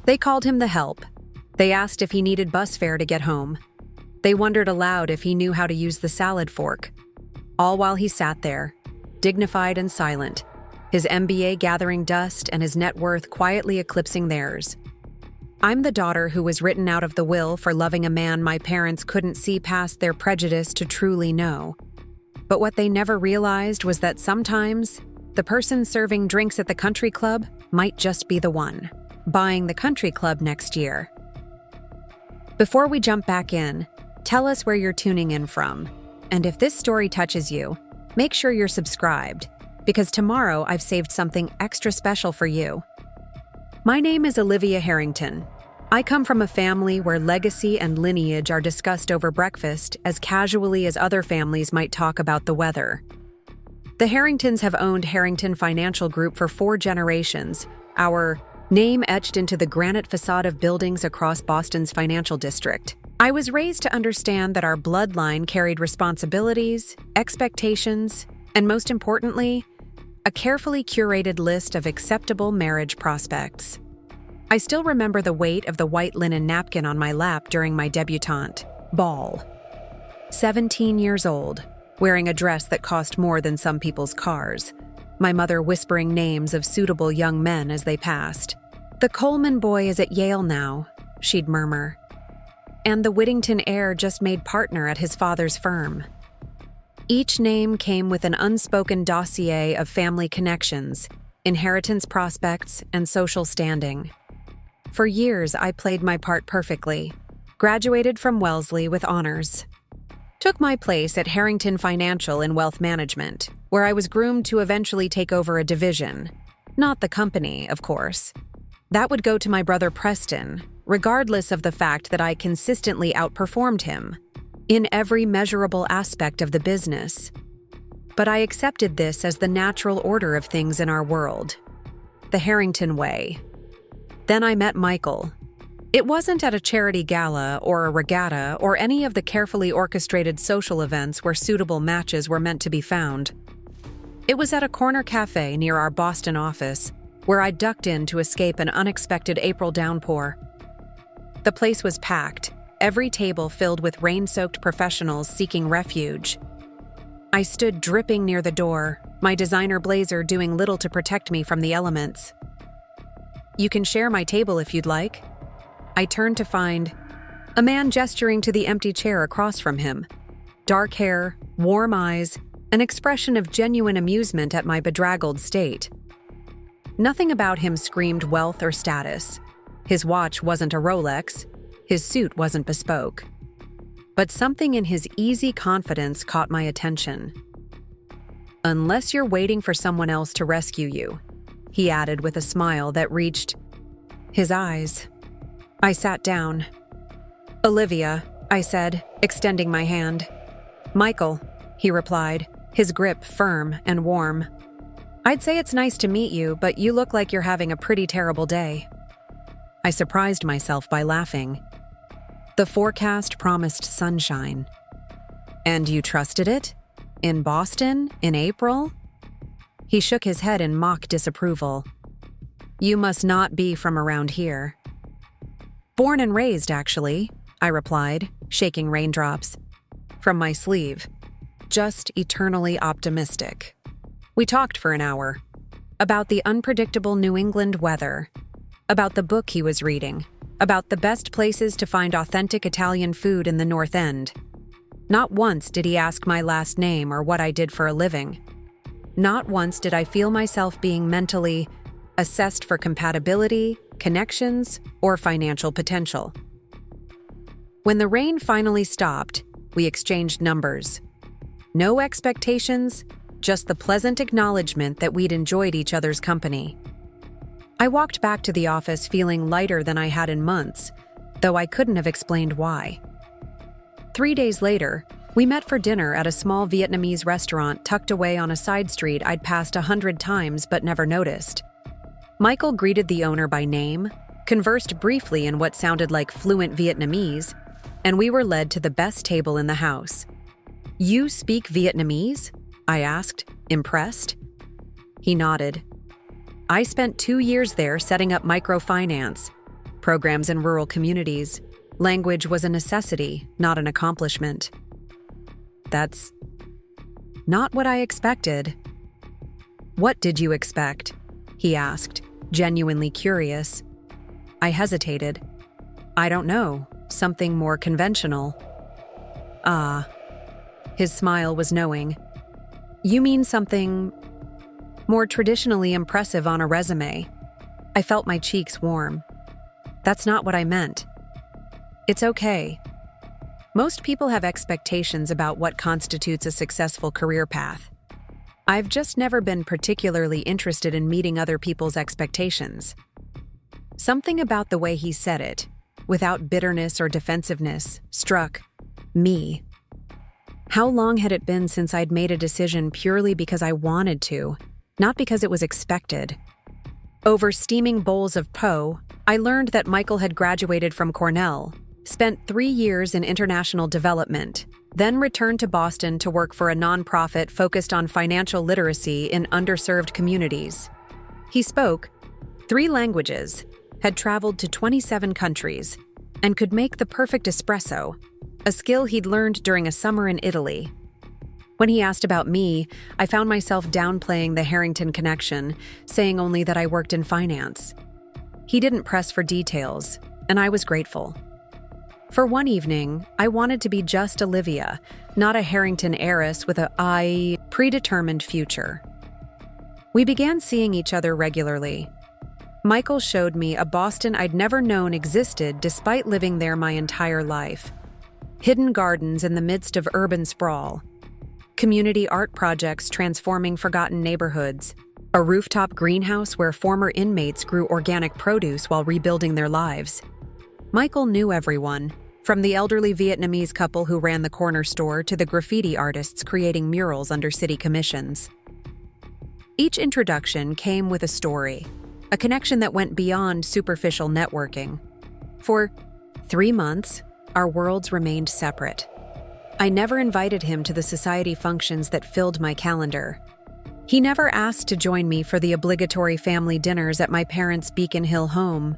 They called him the help. They asked if he needed bus fare to get home. They wondered aloud if he knew how to use the salad fork. All while he sat there, dignified and silent, his MBA gathering dust and his net worth quietly eclipsing theirs. I'm the daughter who was written out of the will for loving a man my parents couldn't see past their prejudice to truly know. But what they never realized was that sometimes the person serving drinks at the country club might just be the one buying the country club next year. Before we jump back in, tell us where you're tuning in from. And if this story touches you, make sure you're subscribed, because tomorrow I've saved something extra special for you. My name is Olivia Harrington. I come from a family where legacy and lineage are discussed over breakfast as casually as other families might talk about the weather. The Harringtons have owned Harrington Financial Group for 4 generations, our name etched into the granite facade of buildings across Boston's financial district. I was raised to understand that our bloodline carried responsibilities, expectations, and most importantly, a carefully curated list of acceptable marriage prospects. I still remember the weight of the white linen napkin on my lap during my debutante ball. 17 years old, wearing a dress that cost more than some people's cars, my mother whispering names of suitable young men as they passed. "The Coleman boy is at Yale now," she'd murmur. "And the Whittington heir just made partner at his father's firm." Each name came with an unspoken dossier of family connections, inheritance prospects, and social standing. For years, I played my part perfectly, graduated from Wellesley with honors, took my place at Harrington Financial in wealth management, where I was groomed to eventually take over a division. Not the company, of course. That would go to my brother Preston, regardless of the fact that I consistently outperformed him in every measurable aspect of the business. But I accepted this as the natural order of things in our world. The Harrington way. Then I met Michael. It wasn't at a charity gala or a regatta or any of the carefully orchestrated social events where suitable matches were meant to be found. It was at a corner cafe near our Boston office, where I ducked in to escape an unexpected April downpour. The place was packed, every table filled with rain-soaked professionals seeking refuge. I stood dripping near the door, my designer blazer doing little to protect me from the elements. "You can share my table if you'd like." I turned to find a man gesturing to the empty chair across from him. Dark hair, warm eyes, an expression of genuine amusement at my bedraggled state. Nothing about him screamed wealth or status. His watch wasn't a Rolex. His suit wasn't bespoke. But something in his easy confidence caught my attention. "Unless you're waiting for someone else to rescue you," he added with a smile that reached his eyes. I sat down. "Olivia," I said, extending my hand. "Michael," he replied, his grip firm and warm. "I'd say it's nice to meet you, but you look like you're having a pretty terrible day." I surprised myself by laughing. The forecast promised sunshine. "And you trusted it? In Boston? In April?" He shook his head in mock disapproval. "You must not be from around here." "Born and raised, actually," I replied, shaking raindrops from my sleeve. Just eternally optimistic. We talked for an hour. About the unpredictable New England weather. About the book he was reading. About the best places to find authentic Italian food in the North End. Not once did he ask my last name or what I did for a living. Not once did I feel myself being mentally assessed for compatibility, connections, or financial potential. When the rain finally stopped, we exchanged numbers. No expectations, just the pleasant acknowledgement that we'd enjoyed each other's company. I walked back to the office feeling lighter than I had in months, though I couldn't have explained why. 3 days later, we met for dinner at a small Vietnamese restaurant tucked away on a side street I'd passed 100 times but never noticed. Michael greeted the owner by name, conversed briefly in what sounded like fluent Vietnamese, and we were led to the best table in the house. "You speak Vietnamese?" I asked, impressed. He nodded. "I spent 2 years there setting up microfinance. programs in rural communities. Language was a necessity, not an accomplishment. That's not what I expected. What did you expect? He asked, genuinely curious. I hesitated. I don't know, something more conventional. Ah. His smile was knowing. You mean something more traditionally impressive on a resume. I felt my cheeks warm. That's not what I meant. It's okay. Most people have expectations about what constitutes a successful career path. I've just never been particularly interested in meeting other people's expectations. Something about the way he said it, without bitterness or defensiveness, struck me. How long had it been since I'd made a decision purely because I wanted to, not because it was expected? Over steaming bowls of po, I learned that Michael had graduated from Cornell, spent 3 years in international development, then returned to Boston to work for a nonprofit focused on financial literacy in underserved communities. He spoke 3 languages, had traveled to 27 countries, and could make the perfect espresso, a skill he'd learned during a summer in Italy. When he asked about me, I found myself downplaying the Harrington connection, saying only that I worked in finance. He didn't press for details, and I was grateful. For one evening, I wanted to be just Olivia, not a Harrington heiress with a predetermined future. We began seeing each other regularly. Michael showed me a Boston I'd never known existed despite living there my entire life. Hidden gardens in the midst of urban sprawl, community art projects transforming forgotten neighborhoods, a rooftop greenhouse where former inmates grew organic produce while rebuilding their lives. Michael knew everyone, from the elderly Vietnamese couple who ran the corner store to the graffiti artists creating murals under city commissions. Each introduction came with a story, a connection that went beyond superficial networking. For 3 months, our worlds remained separate. I never invited him to the society functions that filled my calendar. He never asked to join me for the obligatory family dinners at my parents' Beacon Hill home.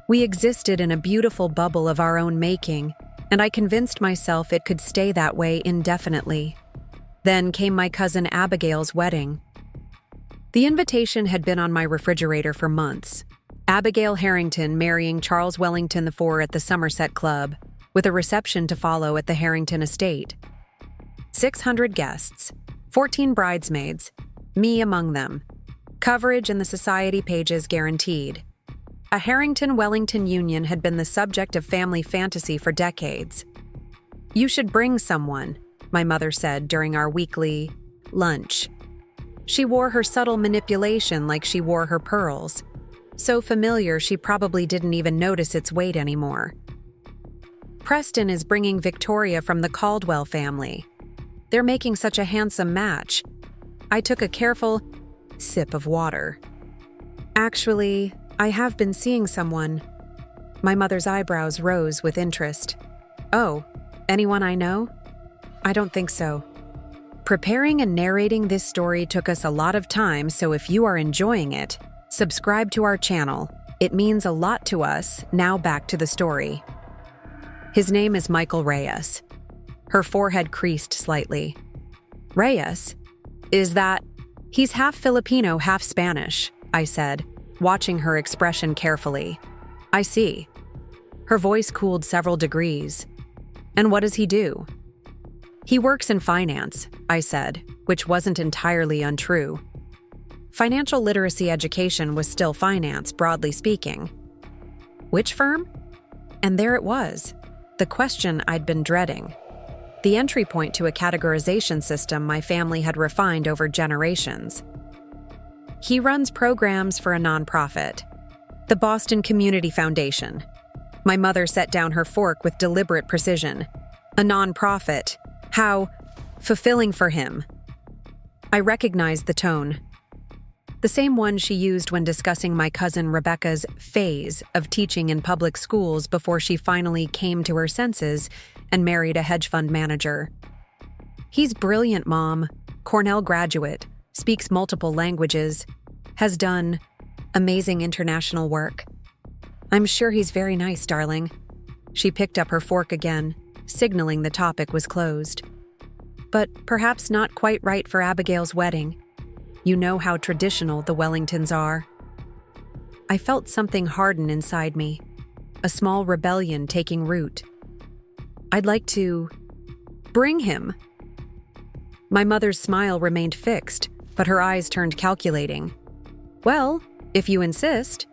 We existed in a beautiful bubble of our own making, and I convinced myself it could stay that way indefinitely. Then came my cousin Abigail's wedding. The invitation had been on my refrigerator for months. Abigail Harrington marrying Charles Wellington IV at the Somerset Club, with a reception to follow at the Harrington estate. 600 guests, 14 bridesmaids, me among them. Coverage in the society pages guaranteed. A Harrington-Wellington union had been the subject of family fantasy for decades. You should bring someone, my mother said during our weekly lunch. She wore her subtle manipulation like she wore her pearls. So familiar she probably didn't even notice its weight anymore. Preston is bringing Victoria from the Caldwell family. They're making such a handsome match. I took a careful sip of water. Actually, I have been seeing someone. My mother's eyebrows rose with interest. Oh, anyone I know? I don't think so. Preparing and narrating this story took us a lot of time, so if you are enjoying it, subscribe to our channel. It means a lot to us. Now back to the story. His name is Michael Reyes. Her forehead creased slightly. Reyes? Is that... He's half Filipino, half Spanish, I said, watching her expression carefully. I see. Her voice cooled several degrees. And what does he do? He works in finance, I said, which wasn't entirely untrue. Financial literacy education was still finance, broadly speaking. Which firm? And there it was, the question I'd been dreading. The entry point to a categorization system my family had refined over generations. He runs programs for a nonprofit, the Boston Community Foundation. My mother set down her fork with deliberate precision. A nonprofit. How fulfilling for him. I recognized the tone. The same one she used when discussing my cousin Rebecca's phase of teaching in public schools before she finally came to her senses and married a hedge fund manager. He's brilliant, Mom. Cornell graduate, speaks multiple languages, has done amazing international work. I'm sure he's very nice, darling. She picked up her fork again, signaling the topic was closed. But perhaps not quite right for Abigail's wedding. You know how traditional the Wellingtons are. I felt something harden inside me, a small rebellion taking root. I'd like to bring him. My mother's smile remained fixed, but her eyes turned calculating. Well, if you insist,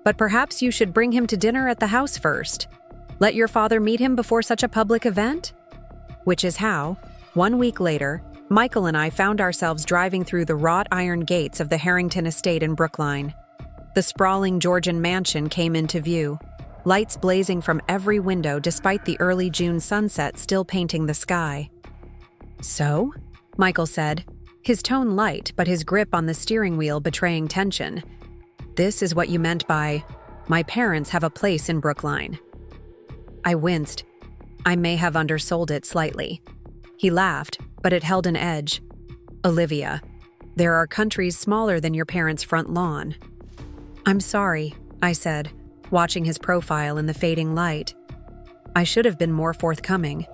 but perhaps you should bring him to dinner at the house first. Let your father meet him before such a public event? Which is how, 1 week later, Michael and I found ourselves driving through the wrought iron gates of the Harrington estate in Brookline. The sprawling Georgian mansion came into view, lights blazing from every window despite the early June sunset still painting the sky. So? Michael said, his tone light but his grip on the steering wheel betraying tension. This is what you meant by, my parents have a place in Brookline. I winced. I may have undersold it slightly. He laughed, but it held an edge. Olivia, there are countries smaller than your parents' front lawn. I'm sorry, I said, watching his profile in the fading light. I should have been more forthcoming.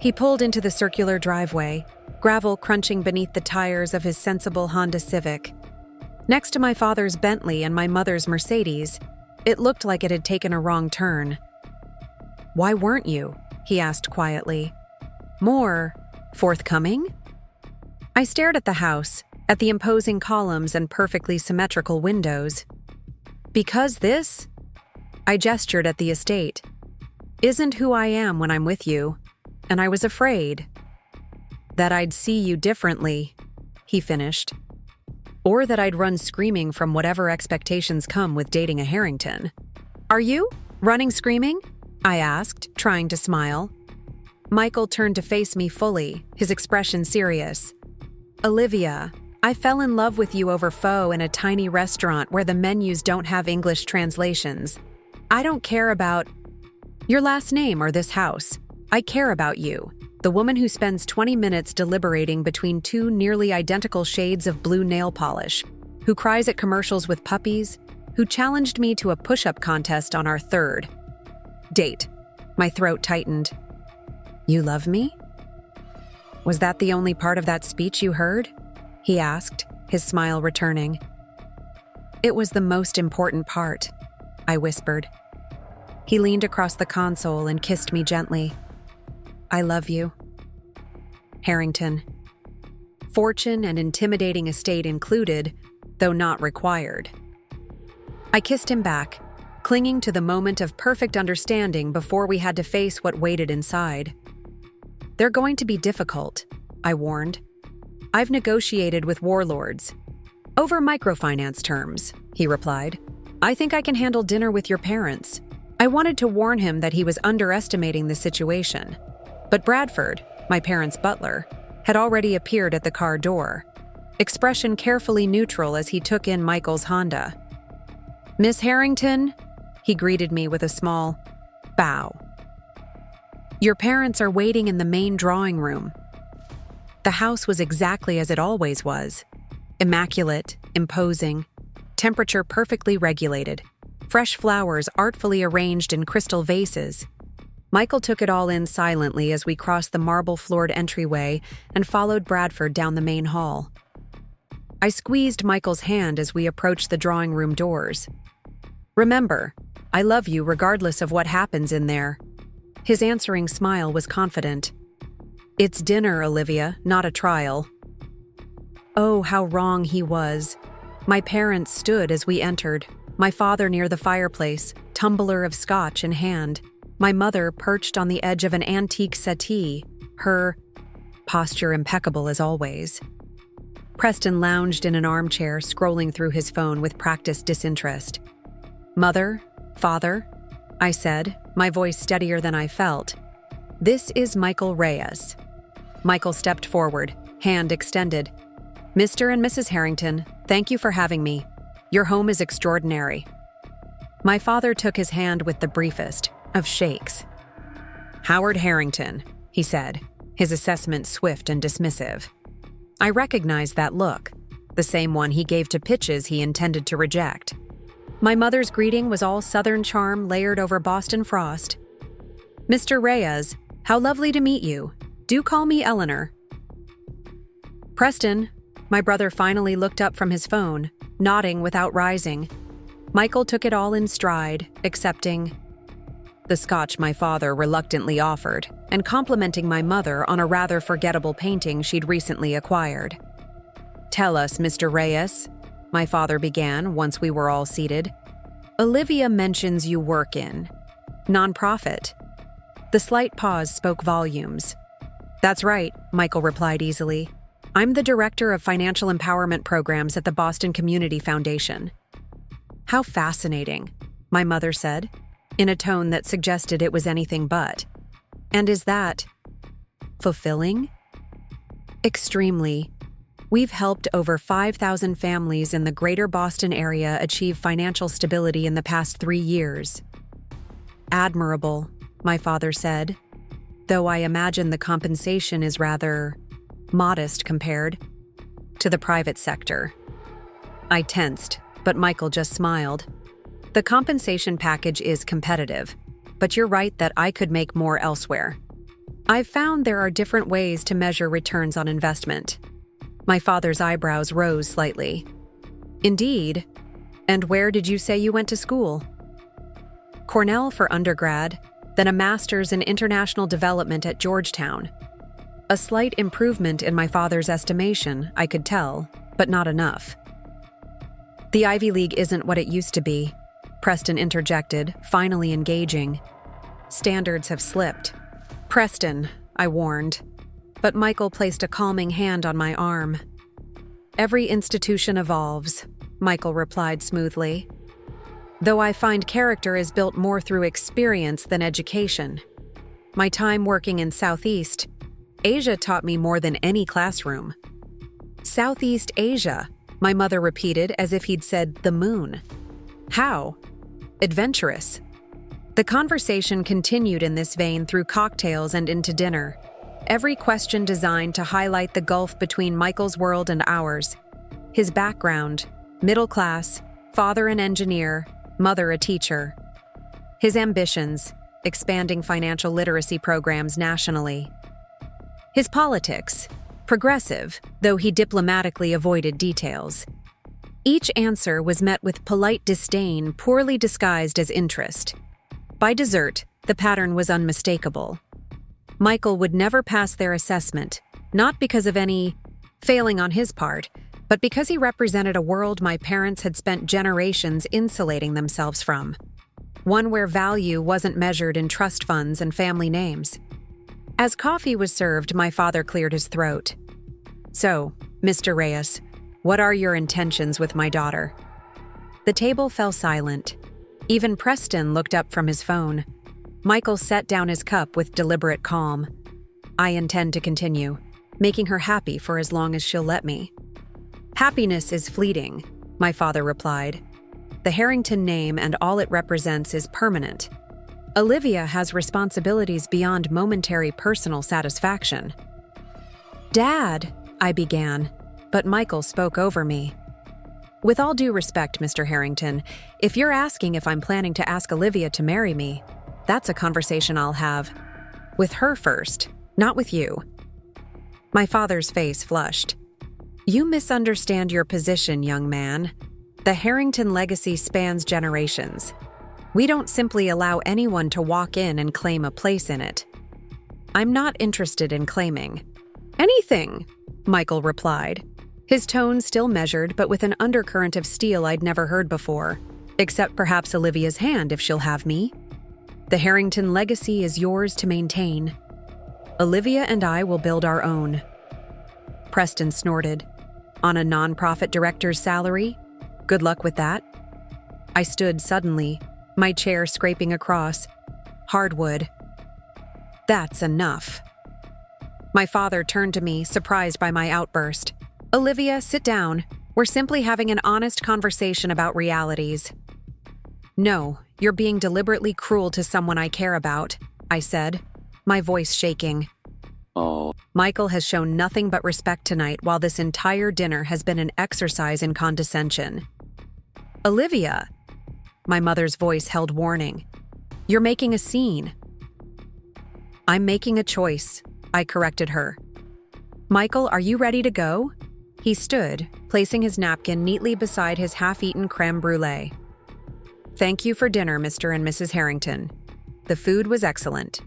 He pulled into the circular driveway, gravel crunching beneath the tires of his sensible Honda Civic. Next to my father's Bentley and my mother's Mercedes, it looked like it had taken a wrong turn. Why weren't you? He asked quietly. More forthcoming? I stared at the house, at the imposing columns and perfectly symmetrical windows. Because this? I gestured at the estate. Isn't who I am when I'm with you, and I was afraid that I'd see you differently, he finished. Or that I'd run screaming from whatever expectations come with dating a Harrington. Are you running screaming? I asked, trying to smile. Michael turned to face me fully, his expression serious. Olivia, I fell in love with you over pho in a tiny restaurant where the menus don't have English translations. I don't care about your last name or this house. I care about you, the woman who spends 20 minutes deliberating between two nearly identical shades of blue nail polish, who cries at commercials with puppies, who challenged me to a push-up contest on our third date. My throat tightened. You love me? Was that the only part of that speech you heard? He asked, his smile returning. It was the most important part, I whispered. He leaned across the console and kissed me gently. I love you. Harrington. Fortune and intimidating estate included, though not required. I kissed him back, clinging to the moment of perfect understanding before we had to face what waited inside. They're going to be difficult, I warned. I've negotiated with warlords. Over microfinance terms, he replied. I think I can handle dinner with your parents. I wanted to warn him that he was underestimating the situation. But Bradford, my parents' butler, had already appeared at the car door, expression carefully neutral as he took in Michael's Honda. Miss Harrington, he greeted me with a small bow. Your parents are waiting in the main drawing room. The house was exactly as it always was. Immaculate, imposing, temperature perfectly regulated, fresh flowers artfully arranged in crystal vases. Michael took it all in silently as we crossed the marble-floored entryway and followed Bradford down the main hall. I squeezed Michael's hand as we approached the drawing room doors. Remember, I love you regardless of what happens in there. His answering smile was confident. It's dinner, Olivia, not a trial. Oh, how wrong he was. My parents stood as we entered, my father near the fireplace, tumbler of scotch in hand, my mother perched on the edge of an antique settee, her posture impeccable as always. Preston lounged in an armchair, scrolling through his phone with practiced disinterest. Mother, father, I said, my voice steadier than I felt. This is Michael Reyes. Michael stepped forward, hand extended. Mr. and Mrs. Harrington, thank you for having me. Your home is extraordinary. My father took his hand with the briefest of shakes. Howard Harrington, he said, his assessment swift and dismissive. I recognized that look, the same one he gave to pitches he intended to reject. My mother's greeting was all Southern charm layered over Boston frost. "Mr. Reyes, how lovely to meet you. Do call me Eleanor." "Preston," my brother finally looked up from his phone, nodding without rising. Michael took it all in stride, accepting the scotch my father reluctantly offered, and complimenting my mother on a rather forgettable painting she'd recently acquired. "Tell us, Mr. Reyes," my father began once we were all seated. "Olivia mentions you work in nonprofit." The slight pause spoke volumes. "That's right," Michael replied easily. "I'm the director of financial empowerment programs at the Boston Community Foundation." "How fascinating," my mother said, in a tone that suggested it was anything but. "And is that fulfilling?" "Extremely. We've helped over 5,000 families in the greater Boston area achieve financial stability in the past 3 years." "Admirable," my father said, "though I imagine the compensation is rather modest compared to the private sector." I tensed, but Michael just smiled. "The compensation package is competitive, but you're right that I could make more elsewhere. I've found there are different ways to measure returns on investment." My father's eyebrows rose slightly. "Indeed? And where did you say you went to school?" "Cornell for undergrad, then a master's in international development at Georgetown." A slight improvement in my father's estimation, I could tell, but not enough. "The Ivy League isn't what it used to be," Preston interjected, finally engaging. "Standards have slipped." "Preston," I warned, but Michael placed a calming hand on my arm. "Every institution evolves," Michael replied smoothly. "Though I find character is built more through experience than education. My time working in Southeast Asia taught me more than any classroom." "Southeast Asia," my mother repeated as if he'd said the moon. "How?" "Adventurous." The conversation continued in this vein through cocktails and into dinner, every question designed to highlight the gulf between Michael's world and ours. His background, middle class, father an engineer, mother a teacher. His ambitions, expanding financial literacy programs nationally. His politics, progressive, though he diplomatically avoided details. Each answer was met with polite disdain poorly disguised as interest. By dessert, the pattern was unmistakable. Michael would never pass their assessment, not because of any failing on his part, but because he represented a world my parents had spent generations insulating themselves from. One where value wasn't measured in trust funds and family names. As coffee was served, my father cleared his throat. "So, Mr. Reyes, what are your intentions with my daughter?" The table fell silent. Even Preston looked up from his phone. Michael set down his cup with deliberate calm. "I intend to continue, making her happy for as long as she'll let me." "Happiness is fleeting," my father replied. "The Harrington name and all it represents is permanent. Olivia has responsibilities beyond momentary personal satisfaction." "Dad," I began, but Michael spoke over me. "With all due respect, Mr. Harrington, if you're asking if I'm planning to ask Olivia to marry me, that's a conversation I'll have with her first, not with you." My father's face flushed. "You misunderstand your position, young man. The Harrington legacy spans generations. We don't simply allow anyone to walk in and claim a place in it." "I'm not interested in claiming anything," Michael replied, his tone still measured but with an undercurrent of steel I'd never heard before, except perhaps Olivia's hand if she'll have me. "The Harrington legacy is yours to maintain. Olivia and I will build our own." Preston snorted. "On a nonprofit director's salary? Good luck with that." I stood suddenly, my chair scraping across hardwood. "That's enough." My father turned to me, surprised by my outburst. "Olivia, sit down. We're simply having an honest conversation about realities." "No, you're being deliberately cruel to someone I care about," I said, my voice shaking. Oh. Michael has shown nothing but respect tonight while this entire dinner has been an exercise in condescension. "Olivia," My mother's voice held warning. "You're making a scene." "I'm making a choice," I corrected her. "Michael, are you ready to go?" He stood, placing his napkin neatly beside his half-eaten crème brûlée. "Thank you for dinner, Mr. and Mrs. Harrington. The food was excellent."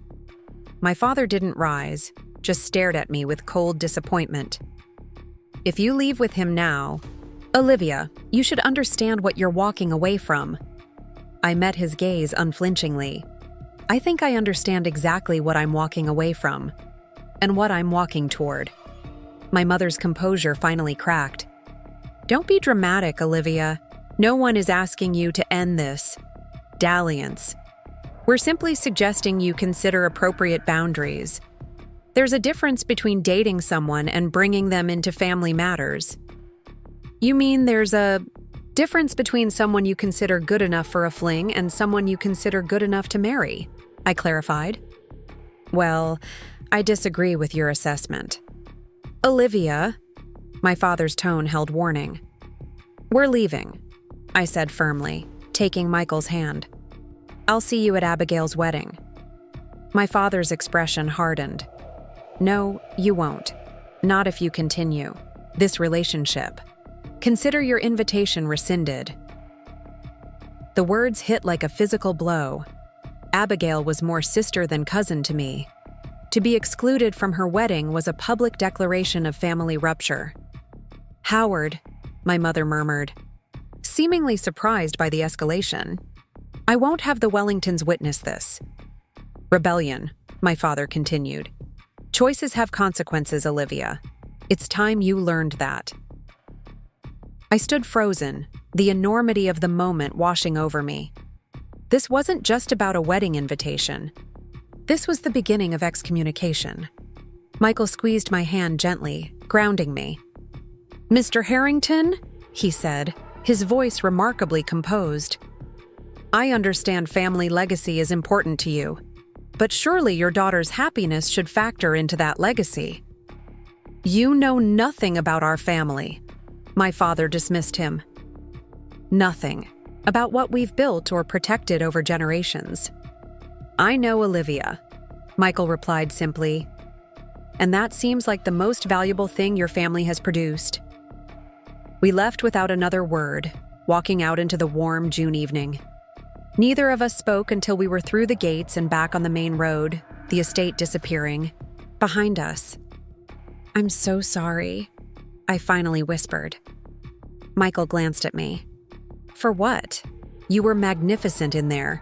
My father didn't rise, just stared at me with cold disappointment. "If you leave with him now, Olivia, you should understand what you're walking away from." I met his gaze unflinchingly. I think I understand exactly what I'm walking away from, and what I'm walking toward. My mother's composure finally cracked. "Don't be dramatic, Olivia. No one is asking you to end this dalliance. We're simply suggesting you consider appropriate boundaries. There's a difference between dating someone and bringing them into family matters." "You mean there's a difference between someone you consider good enough for a fling and someone you consider good enough to marry?" I clarified. "Well, I disagree with your assessment." "Olivia," my father's tone held warning. "We're leaving," I said firmly, taking Michael's hand. "I'll see you at Abigail's wedding." My father's expression hardened. "No, you won't. Not if you continue this relationship. Consider your invitation rescinded." The words hit like a physical blow. Abigail was more sister than cousin to me. To be excluded from her wedding was a public declaration of family rupture. "Howard," my mother murmured, seemingly surprised by the escalation, "I won't have the Wellingtons witness this." "Rebellion," my father continued. "Choices have consequences, Olivia. It's time you learned that." I stood frozen, the enormity of the moment washing over me. This wasn't just about a wedding invitation. This was the beginning of excommunication. Michael squeezed my hand gently, grounding me. "Mr. Harrington," he said, his voice remarkably composed. "I understand family legacy is important to you, but surely your daughter's happiness should factor into that legacy." "You know nothing about our family," my father dismissed him. "Nothing about what we've built or protected over generations." "I know, Olivia," Michael replied simply, "and that seems like the most valuable thing your family has produced." We left without another word, walking out into the warm June evening. Neither of us spoke until we were through the gates and back on the main road, the estate disappearing behind us. "I'm so sorry," I finally whispered. Michael glanced at me. "For what? You were magnificent in there.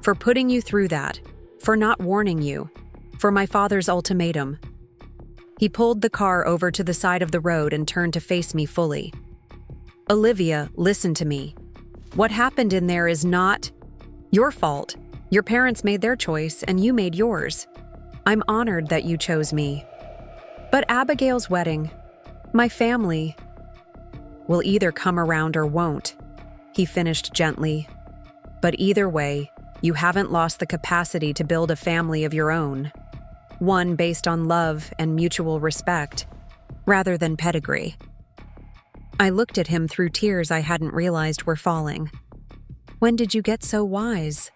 For putting you through that, for not warning you, for my father's ultimatum." He pulled the car over to the side of the road and turned to face me fully. "Olivia, listen to me. What happened in there is not your fault. Your parents made their choice and you made yours. I'm honored that you chose me. But Abigail's wedding, my family, will either come around or won't," he finished gently. "But either way, you haven't lost the capacity to build a family of your own. One based on love and mutual respect, rather than pedigree." I looked at him through tears I hadn't realized were falling. "When did you get so wise?"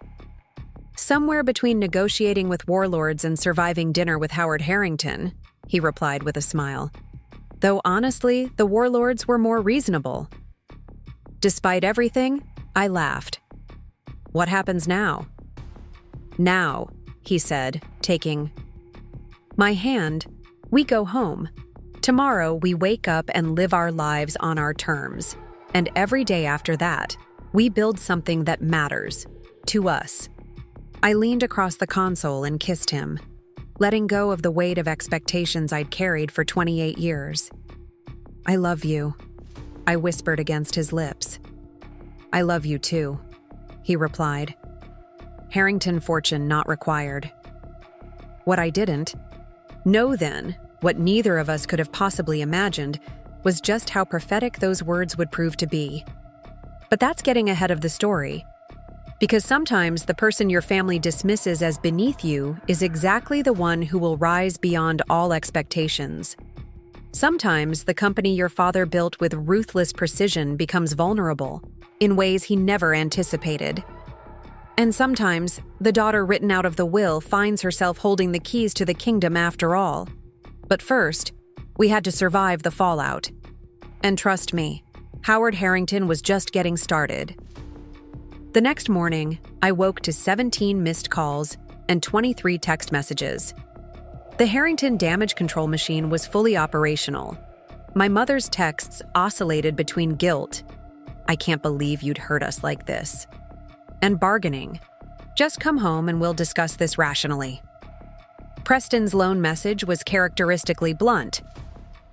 "Somewhere between negotiating with warlords and surviving dinner with Howard Harrington," he replied with a smile. "Though honestly, the warlords were more reasonable." Despite everything, I laughed. "What happens now?" "Now," he said, taking my hand, "we go home. Tomorrow we wake up and live our lives on our terms. And every day after that, we build something that matters. To us." I leaned across the console and kissed him, letting go of the weight of expectations I'd carried for 28 years. "I love you," I whispered against his lips. "I love you too," he replied. Harrington fortune not required. What I didn't know then, what neither of us could have possibly imagined, was just how prophetic those words would prove to be. But that's getting ahead of the story. Because sometimes the person your family dismisses as beneath you is exactly the one who will rise beyond all expectations. Sometimes the company your father built with ruthless precision becomes vulnerable in ways he never anticipated. And sometimes the daughter written out of the will finds herself holding the keys to the kingdom after all. But first, we had to survive the fallout. And trust me, Howard Harrington was just getting started. The next morning, I woke to 17 missed calls and 23 text messages. The Harrington damage control machine was fully operational. My mother's texts oscillated between guilt, "I can't believe you'd hurt us like this," and bargaining, "Just come home and we'll discuss this rationally." Preston's lone message was characteristically blunt,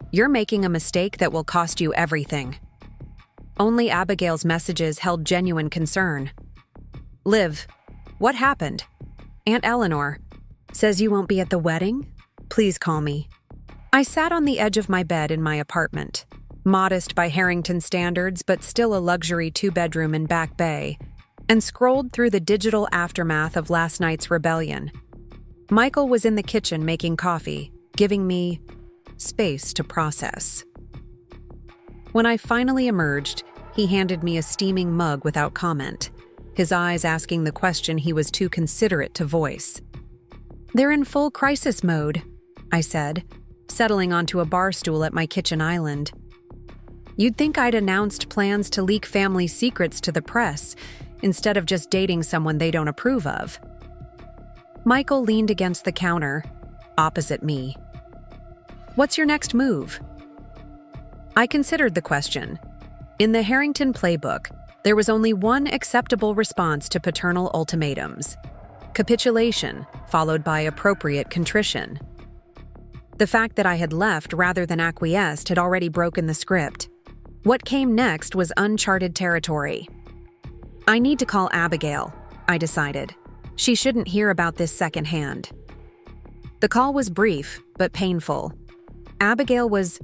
"You're making a mistake that will cost you everything." Only Abigail's messages held genuine concern. "Liv, what happened? Aunt Eleanor says you won't be at the wedding? Please call me." I sat on the edge of my bed in my apartment, modest by Harrington standards but still a luxury 2-bedroom in Back Bay, and scrolled through the digital aftermath of last night's rebellion. Michael was in the kitchen making coffee, giving me space to process. When I finally emerged, he handed me a steaming mug without comment, his eyes asking the question he was too considerate to voice. "They're in full crisis mode," I said, settling onto a bar stool at my kitchen island. "You'd think I'd announced plans to leak family secrets to the press instead of just dating someone they don't approve of." Michael leaned against the counter, opposite me. "What's your next move?" I considered the question. In the Harrington playbook, there was only one acceptable response to paternal ultimatums: capitulation, followed by appropriate contrition. The fact that I had left rather than acquiesced had already broken the script. What came next was uncharted territory. "I need to call Abigail," I decided. "She shouldn't hear about this secondhand." The call was brief, but painful. Abigail was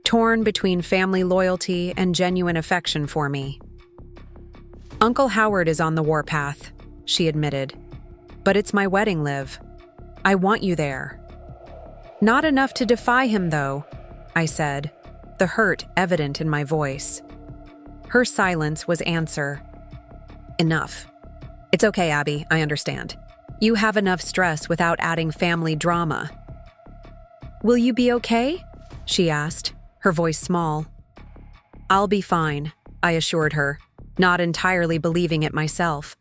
torn between family loyalty and genuine affection for me. "Uncle Howard is on the warpath," she admitted. "But it's my wedding, Liv. I want you there." "Not enough to defy him, though," I said, the hurt evident in my voice. Her silence was answer. "Enough. It's okay, Abby, I understand. You have enough stress without adding family drama." "Will you be okay?" she asked, her voice small. "I'll be fine," I assured her, not entirely believing it myself.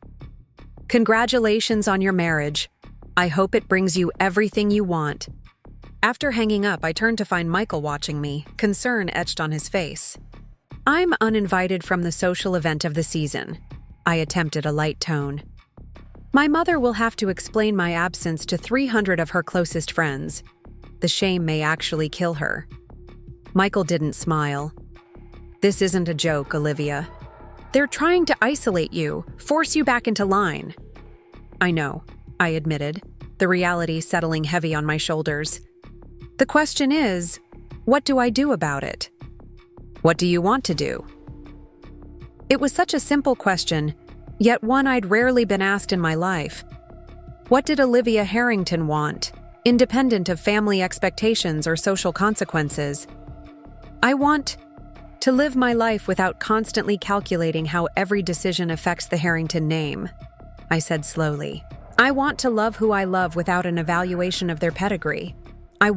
"Congratulations on your marriage. I hope it brings you everything you want." After hanging up, I turned to find Michael watching me, concern etched on his face. "I'm uninvited from the social event of the season," I attempted a light tone. "My mother will have to explain my absence to 300 of her closest friends. The shame may actually kill her." Michael didn't smile. "This isn't a joke, Olivia. They're trying to isolate you, force you back into line." "I know," I admitted, the reality settling heavy on my shoulders. "The question is, what do I do about it?" "What do you want to do?" It was such a simple question, yet one I'd rarely been asked in my life. What did Olivia Harrington want, independent of family expectations or social consequences? "I want to live my life without constantly calculating how every decision affects the Harrington name," I said slowly. "I want to love who I love without an evaluation of their pedigree. I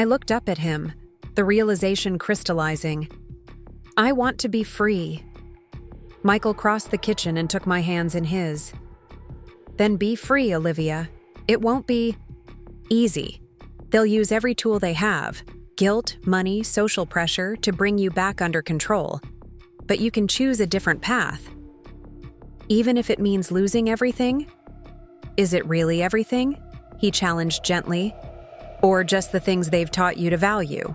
looked up at him, the realization crystallizing. I want to be free." Michael crossed the kitchen and took my hands in his. "Then be free, Olivia. It won't be easy. They'll use every tool they have, guilt, money, social pressure, to bring you back under control. But you can choose a different path. Even if it means losing everything? Is it really everything?" he challenged gently. "Or just the things they've taught you to value?"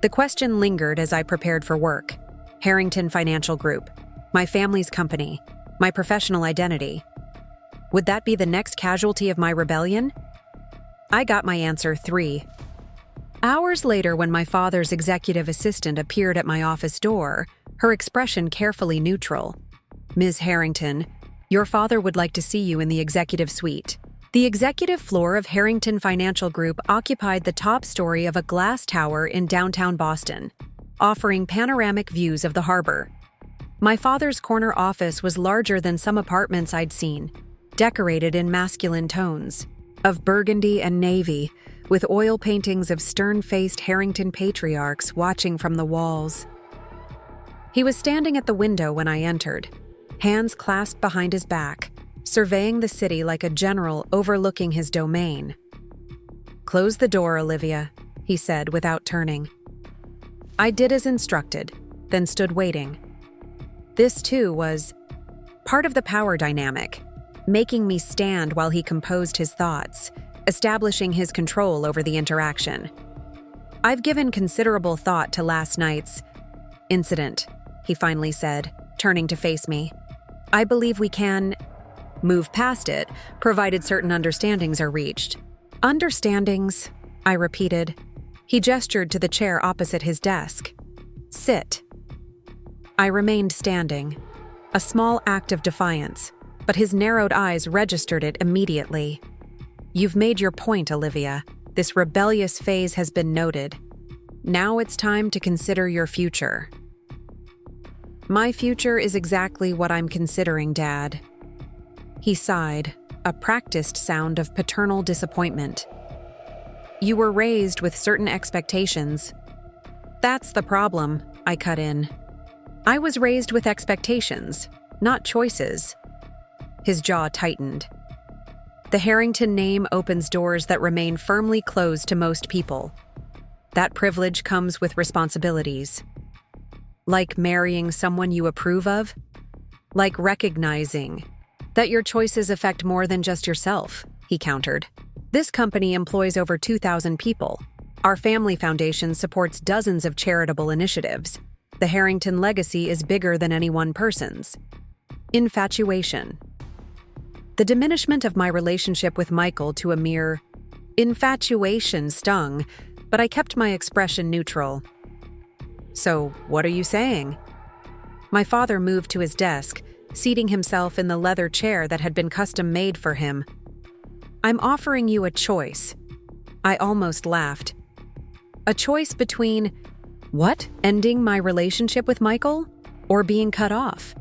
The question lingered as I prepared for work. Harrington Financial Group, my family's company, my professional identity. Would that be the next casualty of my rebellion? I got my answer 3. Hours later, when my father's executive assistant appeared at my office door, her expression carefully neutral. "Ms. Harrington, your father would like to see you in the executive suite." The executive floor of Harrington Financial Group occupied the top story of a glass tower in downtown Boston, offering panoramic views of the harbor. My father's corner office was larger than some apartments I'd seen, decorated in masculine tones, of burgundy and navy, with oil paintings of stern-faced Harrington patriarchs watching from the walls. He was standing at the window when I entered, hands clasped behind his back, surveying the city like a general overlooking his domain. "Close the door, Olivia," he said without turning. I did as instructed, then stood waiting. This, too, was part of the power dynamic, making me stand while he composed his thoughts, establishing his control over the interaction. "I've given considerable thought to last night's incident," he finally said, turning to face me. "I believe we can move past it, provided certain understandings are reached." "Understandings," I repeated. He gestured to the chair opposite his desk. "Sit." I remained standing, a small act of defiance, but his narrowed eyes registered it immediately. "You've made your point, Olivia. This rebellious phase has been noted. Now it's time to consider your future." "My future is exactly what I'm considering, Dad." He sighed, a practiced sound of paternal disappointment. "You were raised with certain expectations." "That's the problem," I cut in. "I was raised with expectations, not choices." His jaw tightened. The Harrington name opens doors that remain firmly closed to most people. That privilege comes with responsibilities. Like marrying someone you approve of? Like recognizing that your choices affect more than just yourself, he countered. "This company employs over 2,000 people. Our family foundation supports dozens of charitable initiatives. The Harrington legacy is bigger than any one person's." Infatuation. The diminishment of my relationship with Michael to a mere infatuation stung, but I kept my expression neutral. "So, what are you saying?" My father moved to his desk, seating himself in the leather chair that had been custom-made for him. "I'm offering you a choice." I almost laughed. "A choice between, what? Ending my relationship with Michael? Or being cut off?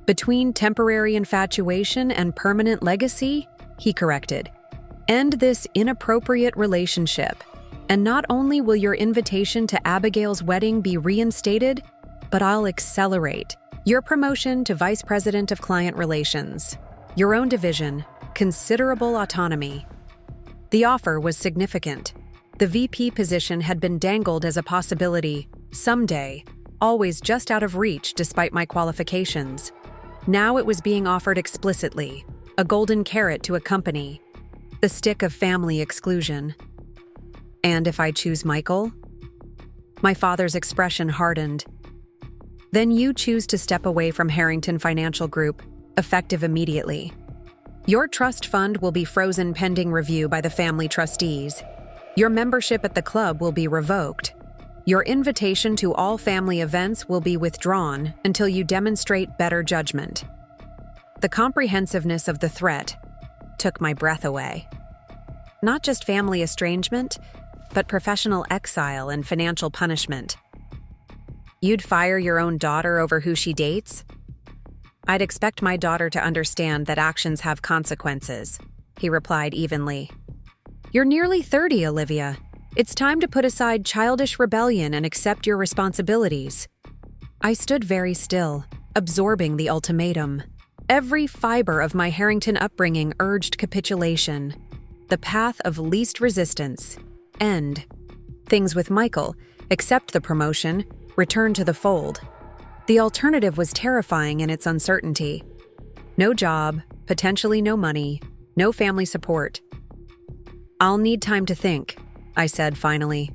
Between temporary infatuation and permanent legacy?" he corrected. "End this inappropriate relationship. And not only will your invitation to Abigail's wedding be reinstated, but I'll accelerate your promotion to Vice President of Client Relations. Your own division, considerable autonomy." The offer was significant. The VP position had been dangled as a possibility, someday, always just out of reach despite my qualifications. Now it was being offered explicitly, a golden carrot to a company, the stick of family exclusion. "And if I choose Michael?" My father's expression hardened. "Then you choose to step away from Harrington Financial Group, effective immediately. Your trust fund will be frozen pending review by the family trustees. Your membership at the club will be revoked. Your invitation to all family events will be withdrawn until you demonstrate better judgment." The comprehensiveness of the threat took my breath away. Not just family estrangement, but professional exile and financial punishment. "You'd fire your own daughter over who she dates?" "I'd expect my daughter to understand that actions have consequences," he replied evenly. "You're nearly 30, Olivia. It's time to put aside childish rebellion and accept your responsibilities." I stood very still, absorbing the ultimatum. Every fiber of my Harrington upbringing urged capitulation. The path of least resistance. End. Things with Michael, accept the promotion, return to the fold. The alternative was terrifying in its uncertainty. No job, potentially no money, no family support. "I'll need time to think," I said finally.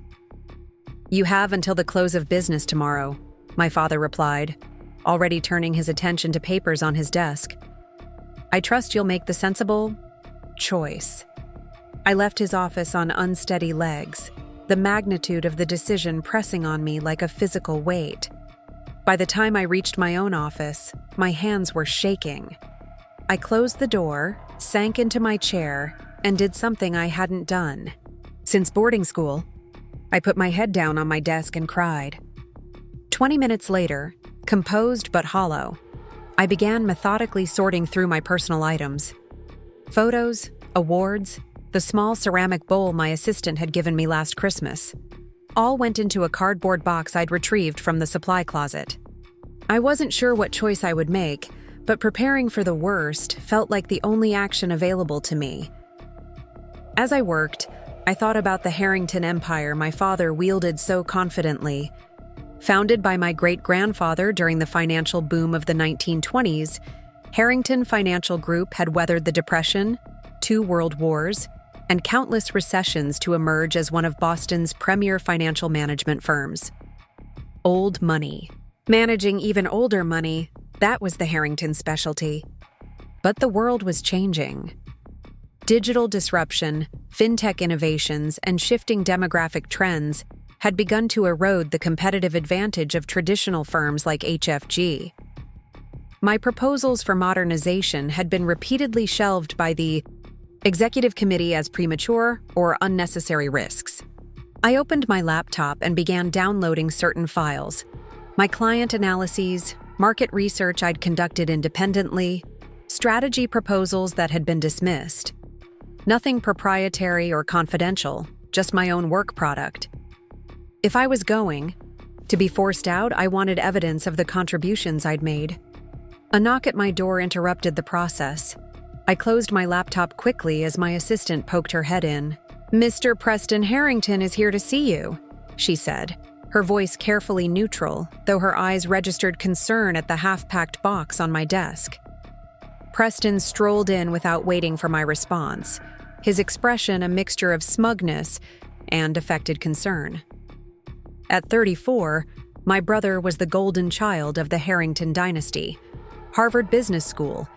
"You have until the close of business tomorrow," my father replied, already turning his attention to papers on his desk. "I trust you'll make the sensible choice." I left his office on unsteady legs, the magnitude of the decision pressing on me like a physical weight. By the time I reached my own office, my hands were shaking. I closed the door, sank into my chair, and did something I hadn't done since boarding school. I put my head down on my desk and cried. 20 minutes later, composed but hollow, I began methodically sorting through my personal items. Photos, awards, the small ceramic bowl my assistant had given me last Christmas, all went into a cardboard box I'd retrieved from the supply closet. I wasn't sure what choice I would make, but preparing for the worst felt like the only action available to me. As I worked, I thought about the Harrington empire my father wielded so confidently. Founded by my great-grandfather during the financial boom of the 1920s, Harrington Financial Group had weathered the Depression, 2 world wars, and countless recessions to emerge as one of Boston's premier financial management firms. Old money. Managing even older money, that was the Harrington specialty. But the world was changing. Digital disruption, fintech innovations, and shifting demographic trends had begun to erode the competitive advantage of traditional firms like HFG. My proposals for modernization had been repeatedly shelved by the executive committee as premature or unnecessary risks. I opened my laptop and began downloading certain files. My client analyses, market research I'd conducted independently, strategy proposals that had been dismissed. Nothing proprietary or confidential, just my own work product. If I was going to be forced out, I wanted evidence of the contributions I'd made. A knock at my door interrupted the process. I closed my laptop quickly as my assistant poked her head in. "Mr. Preston Harrington is here to see you," she said, her voice carefully neutral, though her eyes registered concern at the half-packed box on my desk. Preston strolled in without waiting for my response, his expression a mixture of smugness and affected concern. At 34, my brother was the golden child of the Harrington dynasty, Harvard Business School,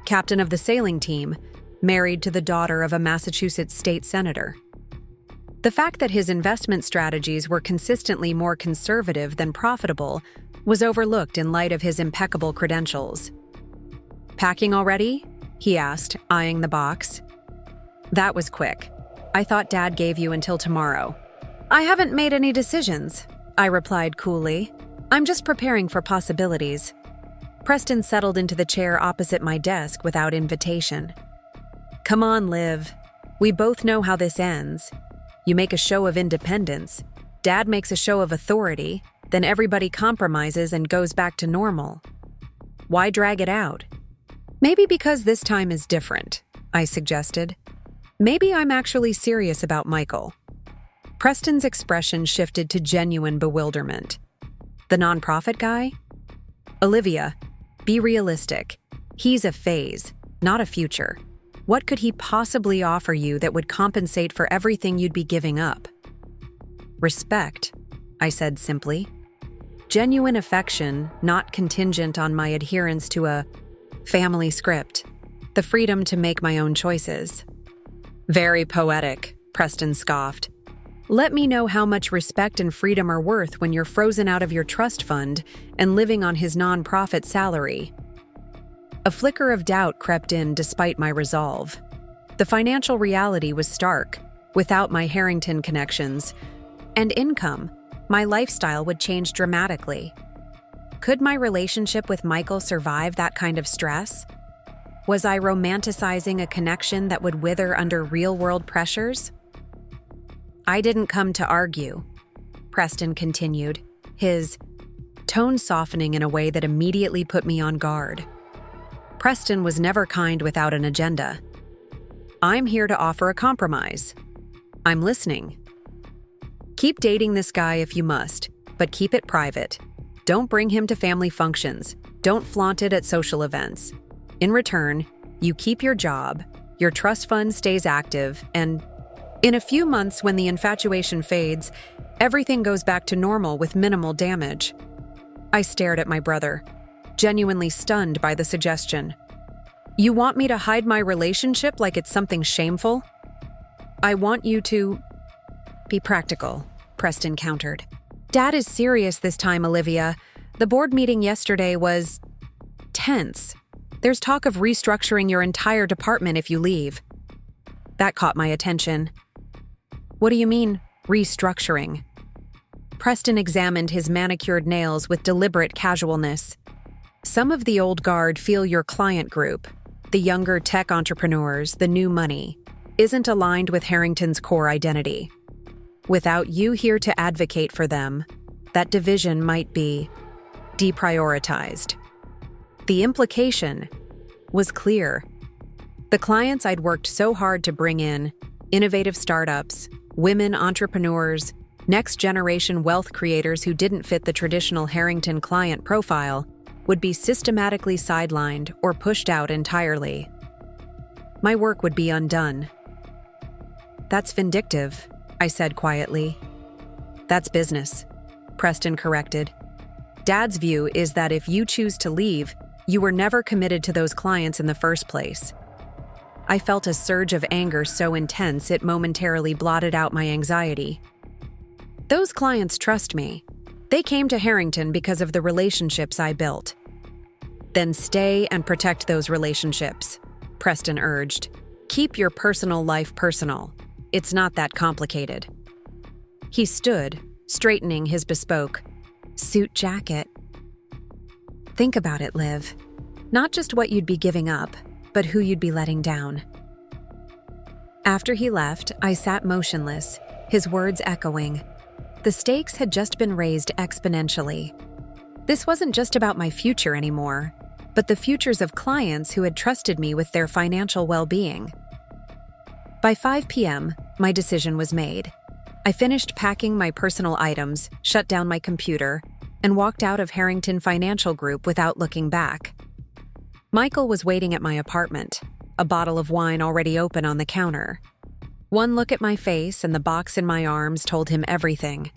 captain of the sailing team, married to the daughter of a Massachusetts state senator. The fact that his investment strategies were consistently more conservative than profitable was overlooked in light of his impeccable credentials. "Packing already?" he asked, eyeing the box. "That was quick. I thought Dad gave you until tomorrow." "I haven't made any decisions," I replied coolly. "I'm just preparing for possibilities." Preston settled into the chair opposite my desk without invitation. "Come on, Liv. We both know how this ends. You make a show of independence, Dad makes a show of authority, then everybody compromises and goes back to normal. Why drag it out?" "Maybe because this time is different," I suggested. "Maybe I'm actually serious about Michael." Preston's expression shifted to genuine bewilderment. "The nonprofit guy?" "Olivia, be realistic. He's a phase, not a future. What could he possibly offer you that would compensate for everything you'd be giving up?" "Respect," I said simply. "Genuine affection, not contingent on my adherence to a family script. The freedom to make my own choices." "Very poetic," Preston scoffed. "Let me know how much respect and freedom are worth when you're frozen out of your trust fund and living on his nonprofit salary." A flicker of doubt crept in despite my resolve. The financial reality was stark. Without my Harrington connections and income, my lifestyle would change dramatically. Could my relationship with Michael survive that kind of stress? Was I romanticizing a connection that would wither under real-world pressures? "I didn't come to argue," Preston continued, his tone softening in a way that immediately put me on guard. Preston was never kind without an agenda. "I'm here to offer a compromise. I'm listening. Keep dating this guy if you must, but keep it private. Don't bring him to family functions. Don't flaunt it at social events. In return, you keep your job, your trust fund stays active, and in a few months when the infatuation fades, everything goes back to normal with minimal damage." I stared at my brother, genuinely stunned by the suggestion. "You want me to hide my relationship like it's something shameful?" "I want you to be practical," Preston countered. "Dad is serious this time, Olivia. The board meeting yesterday was tense. There's talk of restructuring your entire department if you leave." That caught my attention. What do you mean, restructuring? Preston examined his manicured nails with deliberate casualness. Some of the old guard feel your client group, the younger tech entrepreneurs, the new money, isn't aligned with Harrington's core identity. Without you here to advocate for them, that division might be deprioritized. The implication was clear. The clients I'd worked so hard to bring in, innovative startups, women entrepreneurs, next-generation wealth creators who didn't fit the traditional Harrington client profile, would be systematically sidelined or pushed out entirely. My work would be undone. That's vindictive, I said quietly. That's business, Preston corrected. Dad's view is that if you choose to leave, you were never committed to those clients in the first place. I felt a surge of anger so intense it momentarily blotted out my anxiety. Those clients trust me. They came to Harrington because of the relationships I built. Then stay and protect those relationships, Preston urged. Keep your personal life personal. It's not that complicated. He stood, straightening his bespoke suit jacket. Think about it, Liv. Not just what you'd be giving up, but who you'd be letting down. After he left, I sat motionless, his words echoing. The stakes had just been raised exponentially. This wasn't just about my future anymore, but the futures of clients who had trusted me with their financial well-being. By 5 p.m., my decision was made. I finished packing my personal items, shut down my computer, and walked out of Harrington Financial Group without looking back. Michael was waiting at my apartment, a bottle of wine already open on the counter. One look at my face and the box in my arms told him everything.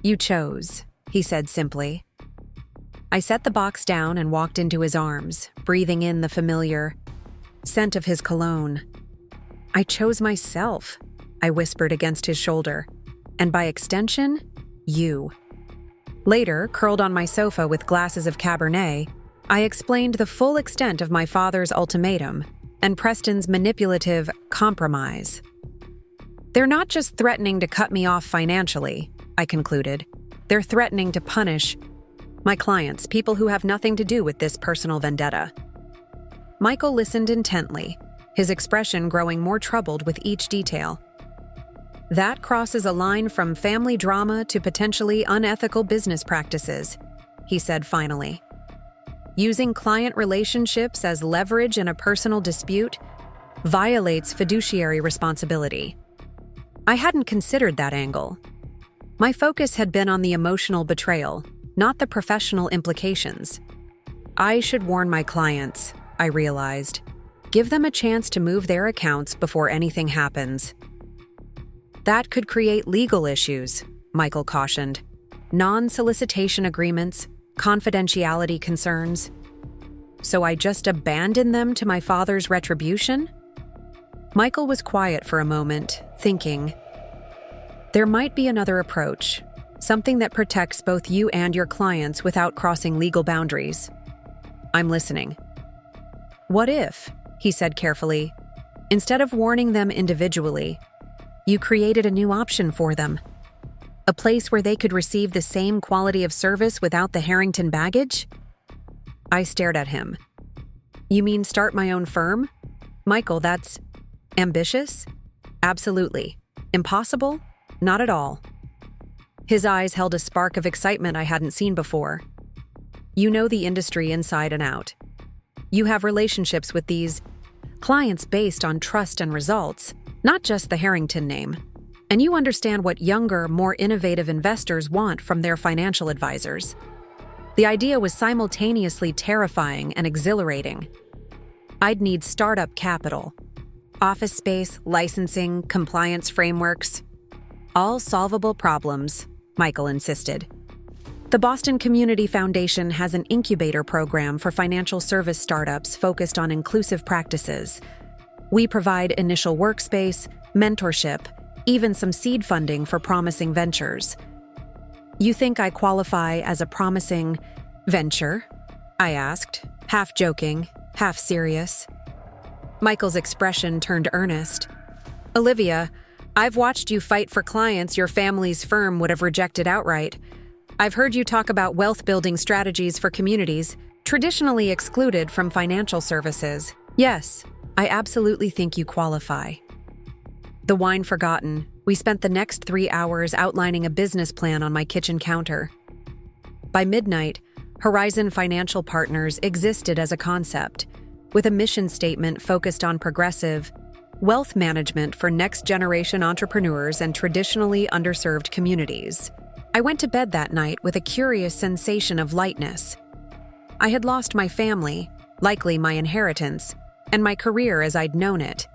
You chose, he said simply. I set the box down and walked into his arms, breathing in the familiar scent of his cologne. I chose myself, I whispered against his shoulder, and by extension, you. Later, curled on my sofa with glasses of Cabernet, I explained the full extent of my father's ultimatum and Preston's manipulative compromise. They're not just threatening to cut me off financially, I concluded. They're threatening to punish my clients, people who have nothing to do with this personal vendetta. Michael listened intently, his expression growing more troubled with each detail. That crosses a line from family drama to potentially unethical business practices, he said finally. Using client relationships as leverage in a personal dispute violates fiduciary responsibility. I hadn't considered that angle. My focus had been on the emotional betrayal, not the professional implications. I should warn my clients, I realized. Give them a chance to move their accounts before anything happens. That could create legal issues, Michael cautioned. Non-solicitation agreements, confidentiality concerns. So I just abandoned them to my father's retribution? Michael was quiet for a moment, thinking. There might be another approach, something that protects both you and your clients without crossing legal boundaries. I'm listening. What if, he said carefully, instead of warning them individually, you created a new option for them? A place where they could receive the same quality of service without the Harrington baggage? I stared at him. You mean start my own firm? Michael, that's ambitious? Absolutely. Impossible? Not at all. His eyes held a spark of excitement I hadn't seen before. You know the industry inside and out. You have relationships with these clients based on trust and results, not just the Harrington name. And you understand what younger, more innovative investors want from their financial advisors. The idea was simultaneously terrifying and exhilarating. I'd need startup capital, office space, licensing, compliance frameworks. All solvable problems, Michael insisted. The Boston Community Foundation has an incubator program for financial service startups focused on inclusive practices. We provide initial workspace, mentorship, even some seed funding for promising ventures. You think I qualify as a promising venture? I asked, half joking, half serious. Michael's expression turned earnest. Olivia, I've watched you fight for clients your family's firm would have rejected outright. I've heard you talk about wealth-building strategies for communities traditionally excluded from financial services. Yes, I absolutely think you qualify. The wine forgotten, we spent the next 3 hours outlining a business plan on my kitchen counter. By midnight, Horizon Financial Partners existed as a concept, with a mission statement focused on progressive wealth management for next-generation entrepreneurs and traditionally underserved communities. I went to bed that night with a curious sensation of lightness. I had lost my family, likely my inheritance, and my career as I'd known it.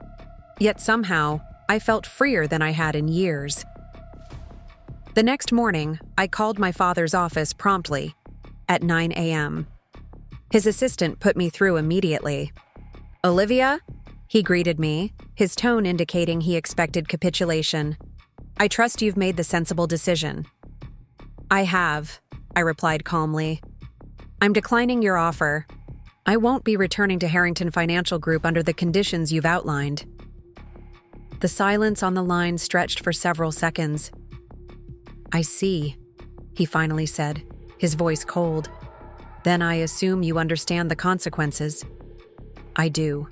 Yet somehow, I felt freer than I had in years. The next morning, I called my father's office promptly, at 9 a.m. His assistant put me through immediately. Olivia? He greeted me, his tone indicating he expected capitulation. I trust you've made the sensible decision. I have, I replied calmly. I'm declining your offer. I won't be returning to Harrington Financial Group under the conditions you've outlined. The silence on the line stretched for several seconds. I see, he finally said, his voice cold. Then I assume you understand the consequences. I do.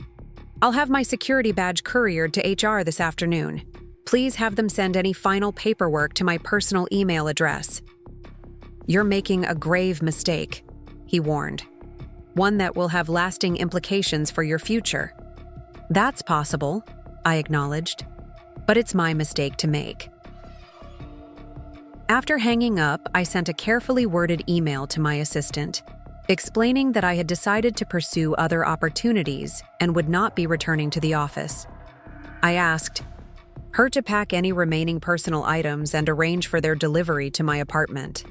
I'll have my security badge couriered to HR this afternoon. Please have them send any final paperwork to my personal email address. You're making a grave mistake, he warned. One that will have lasting implications for your future. That's possible, I acknowledged, but it's my mistake to make. After hanging up, I sent a carefully worded email to my assistant, explaining that I had decided to pursue other opportunities and would not be returning to the office. I asked her to pack any remaining personal items and arrange for their delivery to my apartment.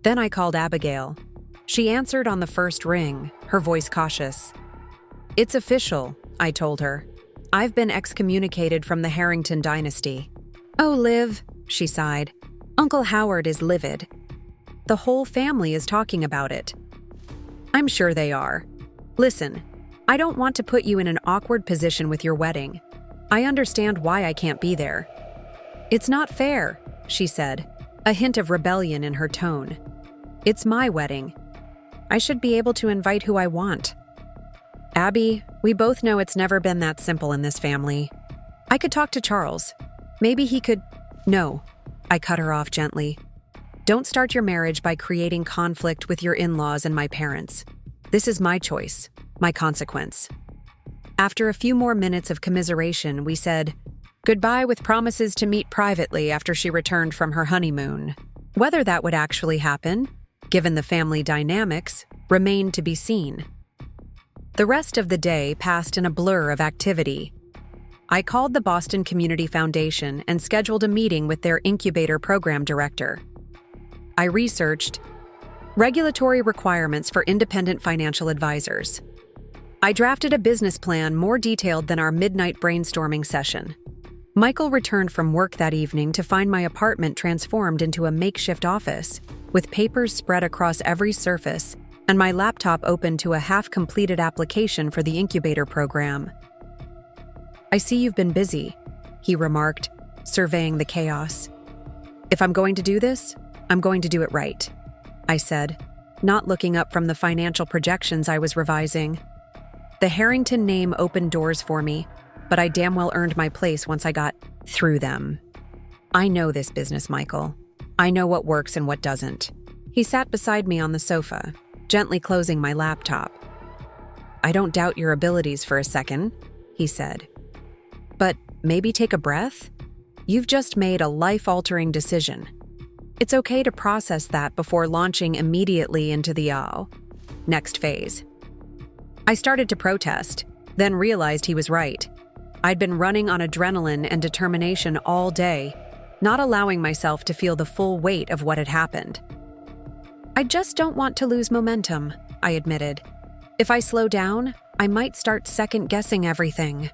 Then I called Abigail. She answered on the first ring, her voice cautious. It's official, I told her. I've been excommunicated from the Harrington dynasty. Oh, Liv, she sighed. Uncle Howard is livid. The whole family is talking about it. I'm sure they are. Listen, I don't want to put you in an awkward position with your wedding. I understand why I can't be there. It's not fair, she said, a hint of rebellion in her tone. It's my wedding. I should be able to invite who I want. Abby, we both know it's never been that simple in this family. I could talk to Charles. Maybe he could... No, I cut her off gently. Don't start your marriage by creating conflict with your in-laws and my parents. This is my choice, my consequence. After a few more minutes of commiseration, we said goodbye with promises to meet privately after she returned from her honeymoon. Whether that would actually happen, given the family dynamics, remained to be seen. The rest of the day passed in a blur of activity. I called the Boston Community Foundation and scheduled a meeting with their incubator program director. I researched regulatory requirements for independent financial advisors. I drafted a business plan more detailed than our midnight brainstorming session. Michael returned from work that evening to find my apartment transformed into a makeshift office, with papers spread across every surface and my laptop open to a half-completed application for the incubator program. I see you've been busy, he remarked, surveying the chaos. If I'm going to do this, I'm going to do it right, I said, not looking up from the financial projections I was revising. The Harrington name opened doors for me, but I damn well earned my place once I got through them. I know this business, Michael. I know what works and what doesn't. He sat beside me on the sofa, gently closing my laptop. I don't doubt your abilities for a second, he said. But maybe take a breath? You've just made a life-altering decision. It's okay to process that before launching immediately into the next phase. I started to protest, then realized he was right. I'd been running on adrenaline and determination all day, not allowing myself to feel the full weight of what had happened. I just don't want to lose momentum, I admitted. If I slow down, I might start second-guessing everything.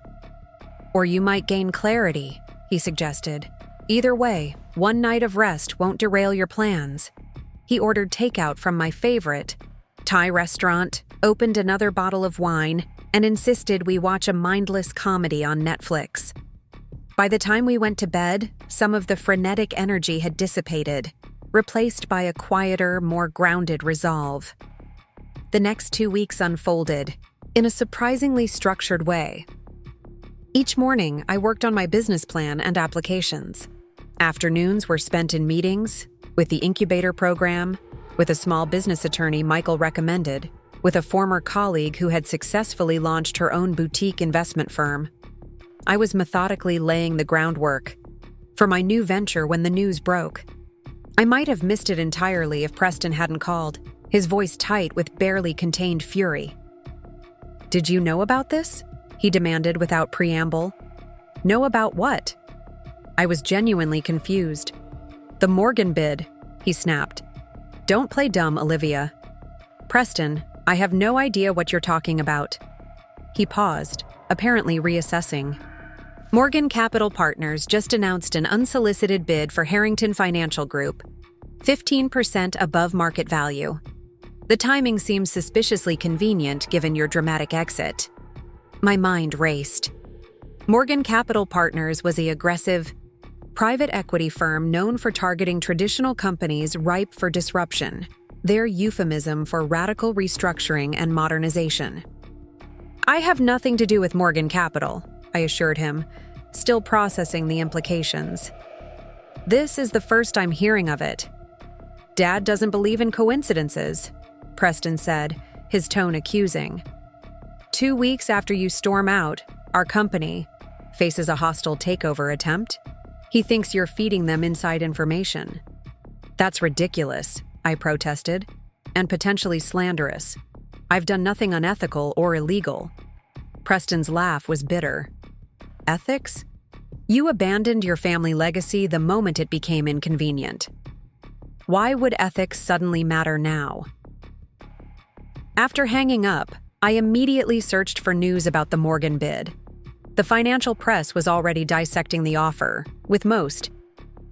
Or you might gain clarity, he suggested. Either way, one night of rest won't derail your plans. He ordered takeout from my favorite Thai restaurant, opened another bottle of wine, and insisted we watch a mindless comedy on Netflix. By the time we went to bed, some of the frenetic energy had dissipated, replaced by a quieter, more grounded resolve. The next 2 weeks unfolded in a surprisingly structured way. Each morning, I worked on my business plan and applications. Afternoons were spent in meetings, with the incubator program, with a small business attorney Michael recommended, with a former colleague who had successfully launched her own boutique investment firm. I was methodically laying the groundwork for my new venture when the news broke. I might have missed it entirely if Preston hadn't called, his voice tight with barely contained fury. "Did you know about this?" he demanded without preamble. "Know about what?" I was genuinely confused. "The Morgan bid," he snapped. "Don't play dumb, Olivia." "Preston, I have no idea what you're talking about." He paused, apparently reassessing. Morgan Capital Partners just announced an unsolicited bid for Harrington Financial Group, 15% above market value. The timing seems suspiciously convenient given your dramatic exit. My mind raced. Morgan Capital Partners was an aggressive, private equity firm known for targeting traditional companies ripe for disruption, their euphemism for radical restructuring and modernization. "I have nothing to do with Morgan Capital," I assured him, still processing the implications. "This is the first I'm hearing of it." "Dad doesn't believe in coincidences," Preston said, his tone accusing. 2 weeks after you storm out, our company faces a hostile takeover attempt. He thinks you're feeding them inside information." "That's ridiculous," I protested, "and potentially slanderous. I've done nothing unethical or illegal." Preston's laugh was bitter. "Ethics? You abandoned your family legacy the moment it became inconvenient. Why would ethics suddenly matter now?" After hanging up, I immediately searched for news about the Morgan bid. The financial press was already dissecting the offer, with most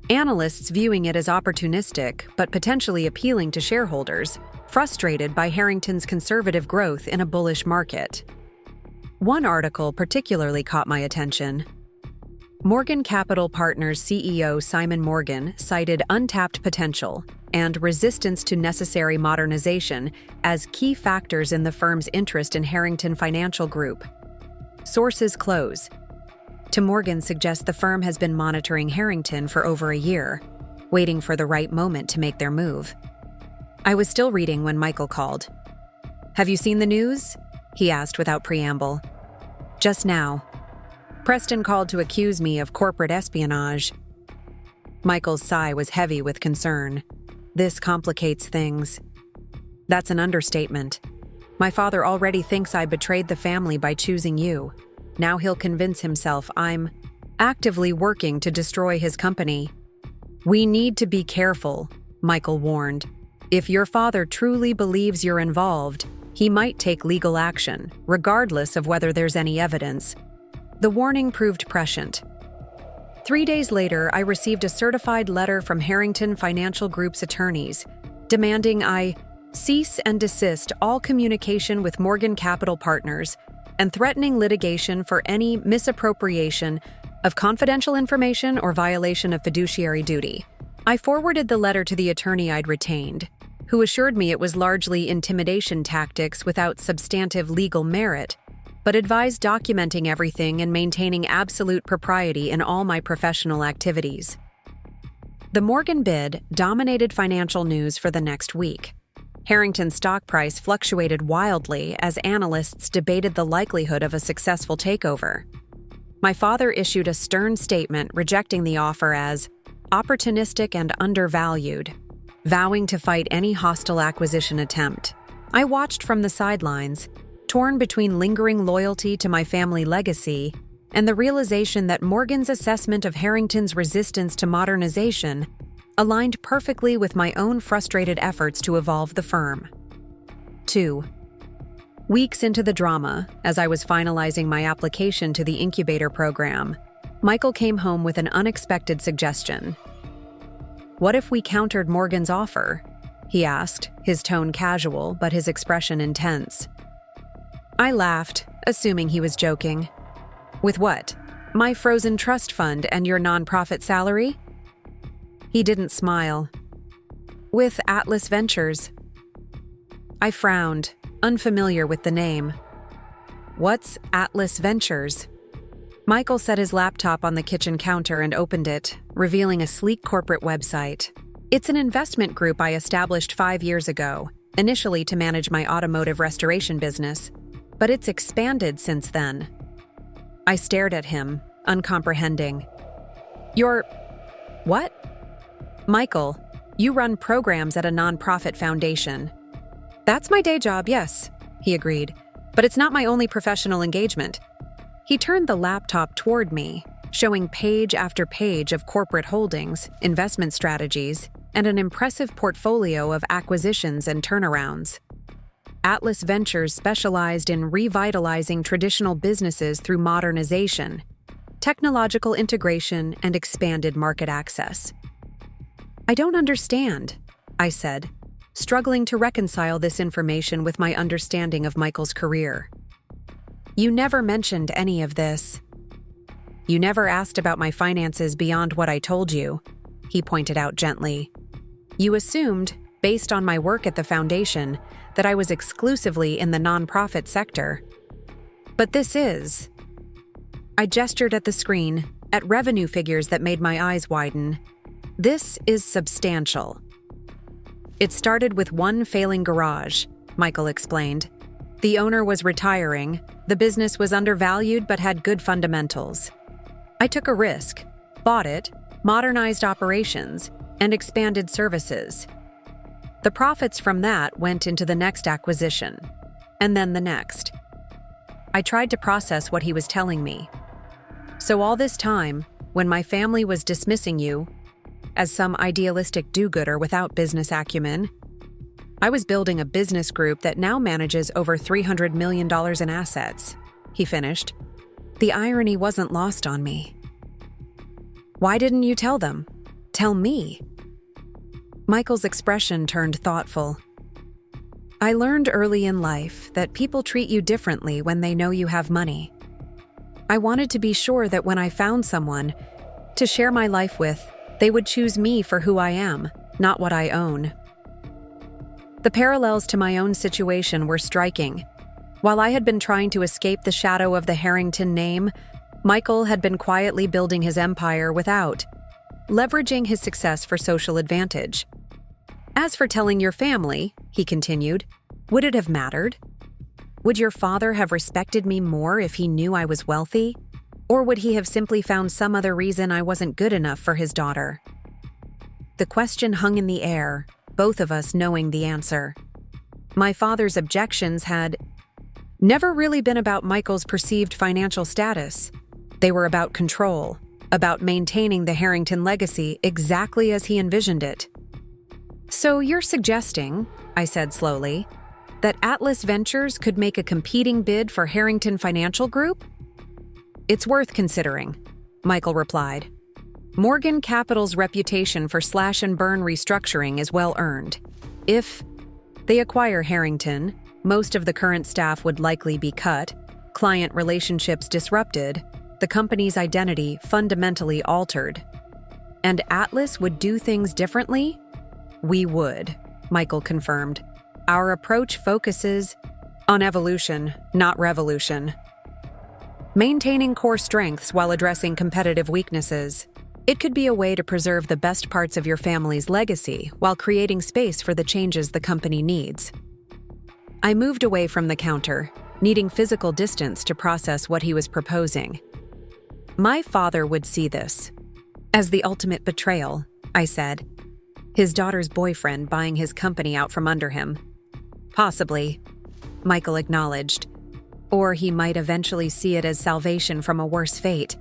analysts viewing it as opportunistic but potentially appealing to shareholders, frustrated by Harrington's conservative growth in a bullish market. One article particularly caught my attention. Morgan Capital Partners CEO Simon Morgan cited untapped potential and resistance to necessary modernization as key factors in the firm's interest in Harrington Financial Group. Sources close. To Morgan suggests the firm has been monitoring Harrington for over a year, waiting for the right moment to make their move. I was still reading when Michael called. "Have you seen the news?" he asked without preamble. "Just now. Preston called to accuse me of corporate espionage." Michael's sigh was heavy with concern. "This complicates things." "That's an understatement. My father already thinks I betrayed the family by choosing you. Now he'll convince himself I'm actively working to destroy his company." "We need to be careful," Michael warned. "If your father truly believes you're involved, he might take legal action, regardless of whether there's any evidence." The warning proved prescient. 3 days later, I received a certified letter from Harrington Financial Group's attorneys, demanding I cease and desist all communication with Morgan Capital Partners and threatening litigation for any misappropriation of confidential information or violation of fiduciary duty. I forwarded the letter to the attorney I'd retained, who assured me it was largely intimidation tactics without substantive legal merit, but advised documenting everything and maintaining absolute propriety in all my professional activities. The Morgan bid dominated financial news for the next week. Harrington's stock price fluctuated wildly as analysts debated the likelihood of a successful takeover. My father issued a stern statement rejecting the offer as opportunistic and undervalued, vowing to fight any hostile acquisition attempt. I watched from the sidelines, torn between lingering loyalty to my family legacy and the realization that Morgan's assessment of Harrington's resistance to modernization aligned perfectly with my own frustrated efforts to evolve the firm. 2 weeks into the drama, as I was finalizing my application to the incubator program, Michael came home with an unexpected suggestion. "What if we countered Morgan's offer?" he asked, his tone casual but his expression intense. I laughed, assuming he was joking. With what? My frozen trust fund and your nonprofit salary? He didn't smile. With Atlas Ventures. I frowned, unfamiliar with the name. What's Atlas Ventures? Michael set his laptop on the kitchen counter and opened it, revealing a sleek corporate website. It's an investment group I established 5 years ago, initially to manage my automotive restoration business, but it's expanded since then. I stared at him, uncomprehending. You're... what? Michael, you run programs at a nonprofit foundation. That's my day job, yes, he agreed, but it's not my only professional engagement. He turned the laptop toward me, showing page after page of corporate holdings, investment strategies, and an impressive portfolio of acquisitions and turnarounds. Atlas Ventures specialized in revitalizing traditional businesses through modernization, technological integration, and expanded market access. I don't understand, I said, struggling to reconcile this information with my understanding of Michael's career. You never mentioned any of this. You never asked about my finances beyond what I told you, he pointed out gently. You assumed, based on my work at the foundation, that I was exclusively in the nonprofit sector. But this is... I gestured at the screen, at revenue figures that made my eyes widen. This is substantial. It started with one failing garage, Michael explained. The owner was retiring, the business was undervalued but had good fundamentals. I took a risk, bought it, modernized operations, and expanded services. The profits from that went into the next acquisition, and then the next. I tried to process what he was telling me. So all this time, when my family was dismissing you as some idealistic do-gooder without business acumen, I was building a business group that now manages over $300 million in assets, he finished. The irony wasn't lost on me. Why didn't you tell them? Tell me. Michael's expression turned thoughtful. I learned early in life that people treat you differently when they know you have money. I wanted to be sure that when I found someone to share my life with, they would choose me for who I am, not what I own. The parallels to my own situation were striking. While I had been trying to escape the shadow of the Harrington name, Michael had been quietly building his empire without, leveraging his success for social advantage. As for telling your family, he continued, would it have mattered? Would your father have respected me more if he knew I was wealthy? Or would he have simply found some other reason I wasn't good enough for his daughter? The question hung in the air, both of us knowing the answer. My father's objections had never really been about Michael's perceived financial status. They were about control, about maintaining the Harrington legacy exactly as he envisioned it. So you're suggesting, I said slowly, that Atlas Ventures could make a competing bid for Harrington Financial Group? It's worth considering, Michael replied. Morgan Capital's reputation for slash-and-burn restructuring is well earned. If they acquire Harrington, most of the current staff would likely be cut, client relationships disrupted, the company's identity fundamentally altered. And Atlas would do things differently? We would, Michael confirmed. Our approach focuses on evolution, not revolution. Maintaining core strengths while addressing competitive weaknesses. It could be a way to preserve the best parts of your family's legacy while creating space for the changes the company needs. I moved away from the counter, needing physical distance to process what he was proposing. My father would see this as the ultimate betrayal, I said. His daughter's boyfriend buying his company out from under him. Possibly, Michael acknowledged. Or he might eventually see it as salvation from a worse fate.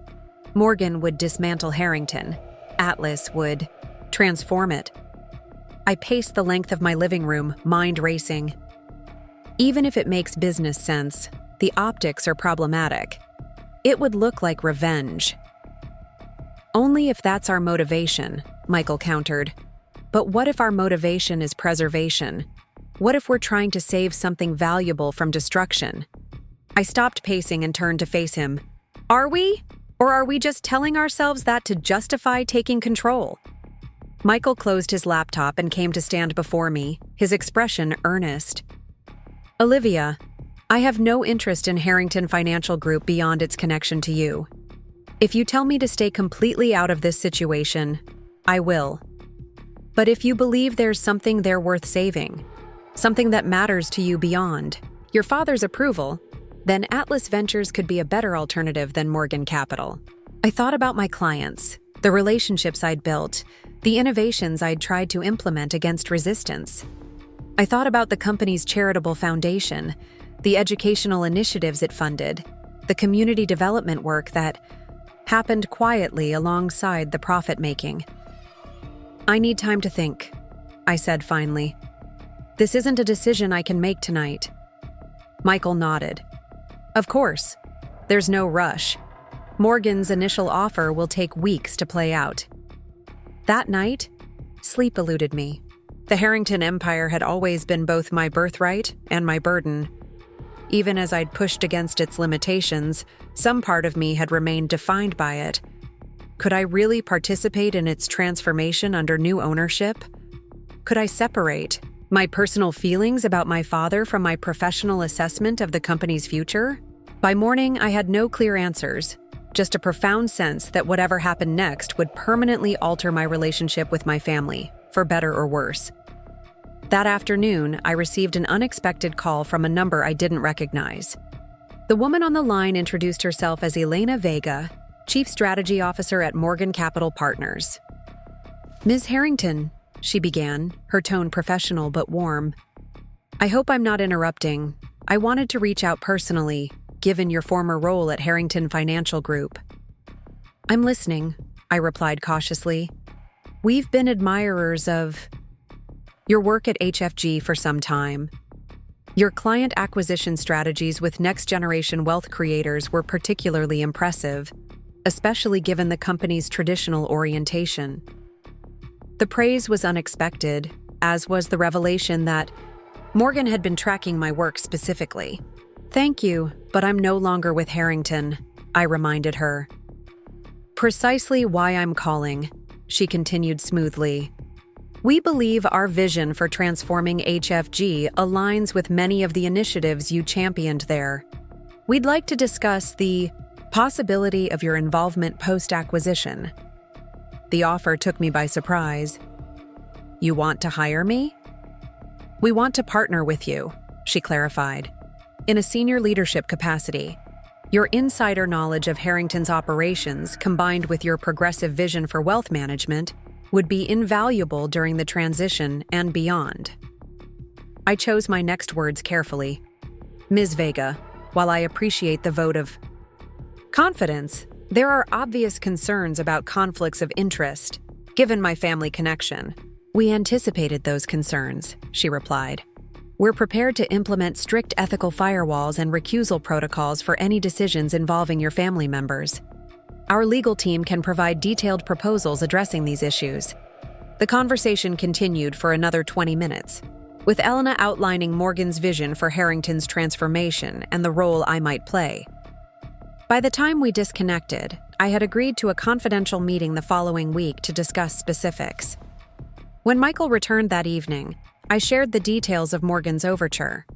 Morgan would dismantle Harrington. Atlas would transform it. I paced the length of my living room, mind racing. Even if it makes business sense, the optics are problematic. It would look like revenge. Only if that's our motivation, Michael countered. But what if our motivation is preservation? What if we're trying to save something valuable from destruction? I stopped pacing and turned to face him. Are we? Or are we just telling ourselves that to justify taking control? Michael closed his laptop and came to stand before me, his expression earnest. Olivia, I have no interest in Harrington Financial Group beyond its connection to you. If you tell me to stay completely out of this situation, I will. But if you believe there's something there worth saving, something that matters to you beyond your father's approval, then Atlas Ventures could be a better alternative than Morgan Capital. I thought about my clients, the relationships I'd built, the innovations I'd tried to implement against resistance. I thought about the company's charitable foundation, the educational initiatives it funded, the community development work that happened quietly alongside the profit-making. I need time to think, I said finally. This isn't a decision I can make tonight. Michael nodded. Of course. There's no rush. Morgan's initial offer will take weeks to play out. That night, sleep eluded me. The Harrington Empire had always been both my birthright and my burden. Even as I'd pushed against its limitations, some part of me had remained defined by it. Could I really participate in its transformation under new ownership? Could I separate my personal feelings about my father from my professional assessment of the company's future? By morning, I had no clear answers, just a profound sense that whatever happened next would permanently alter my relationship with my family, for better or worse. That afternoon, I received an unexpected call from a number I didn't recognize. The woman on the line introduced herself as Elena Vega, Chief Strategy Officer at Morgan Capital Partners. Ms. Harrington, she began, her tone professional but warm. I hope I'm not interrupting. I wanted to reach out personally, given your former role at Harrington Financial Group. I'm listening, I replied cautiously. We've been admirers of your work at HFG for some time. Your client acquisition strategies with next-generation wealth creators were particularly impressive, especially given the company's traditional orientation. The praise was unexpected, as was the revelation that Morgan had been tracking my work specifically. Thank you, but I'm no longer with Harrington, I reminded her. Precisely why I'm calling, she continued smoothly. We believe our vision for transforming HFG aligns with many of the initiatives you championed there. We'd like to discuss the possibility of your involvement post-acquisition. The offer took me by surprise. You want to hire me? We want to partner with you, she clarified. In a senior leadership capacity, your insider knowledge of Harrington's operations combined with your progressive vision for wealth management would be invaluable during the transition and beyond. I chose my next words carefully. Ms. Vega, while I appreciate the vote of confidence, there are obvious concerns about conflicts of interest, given my family connection. We anticipated those concerns, she replied. We're prepared to implement strict ethical firewalls and recusal protocols for any decisions involving your family members. Our legal team can provide detailed proposals addressing these issues. The conversation continued for another 20 minutes, with Elena outlining Morgan's vision for Harrington's transformation and the role I might play. By the time we disconnected, I had agreed to a confidential meeting the following week to discuss specifics. When Michael returned that evening, I shared the details of Morgan's overture.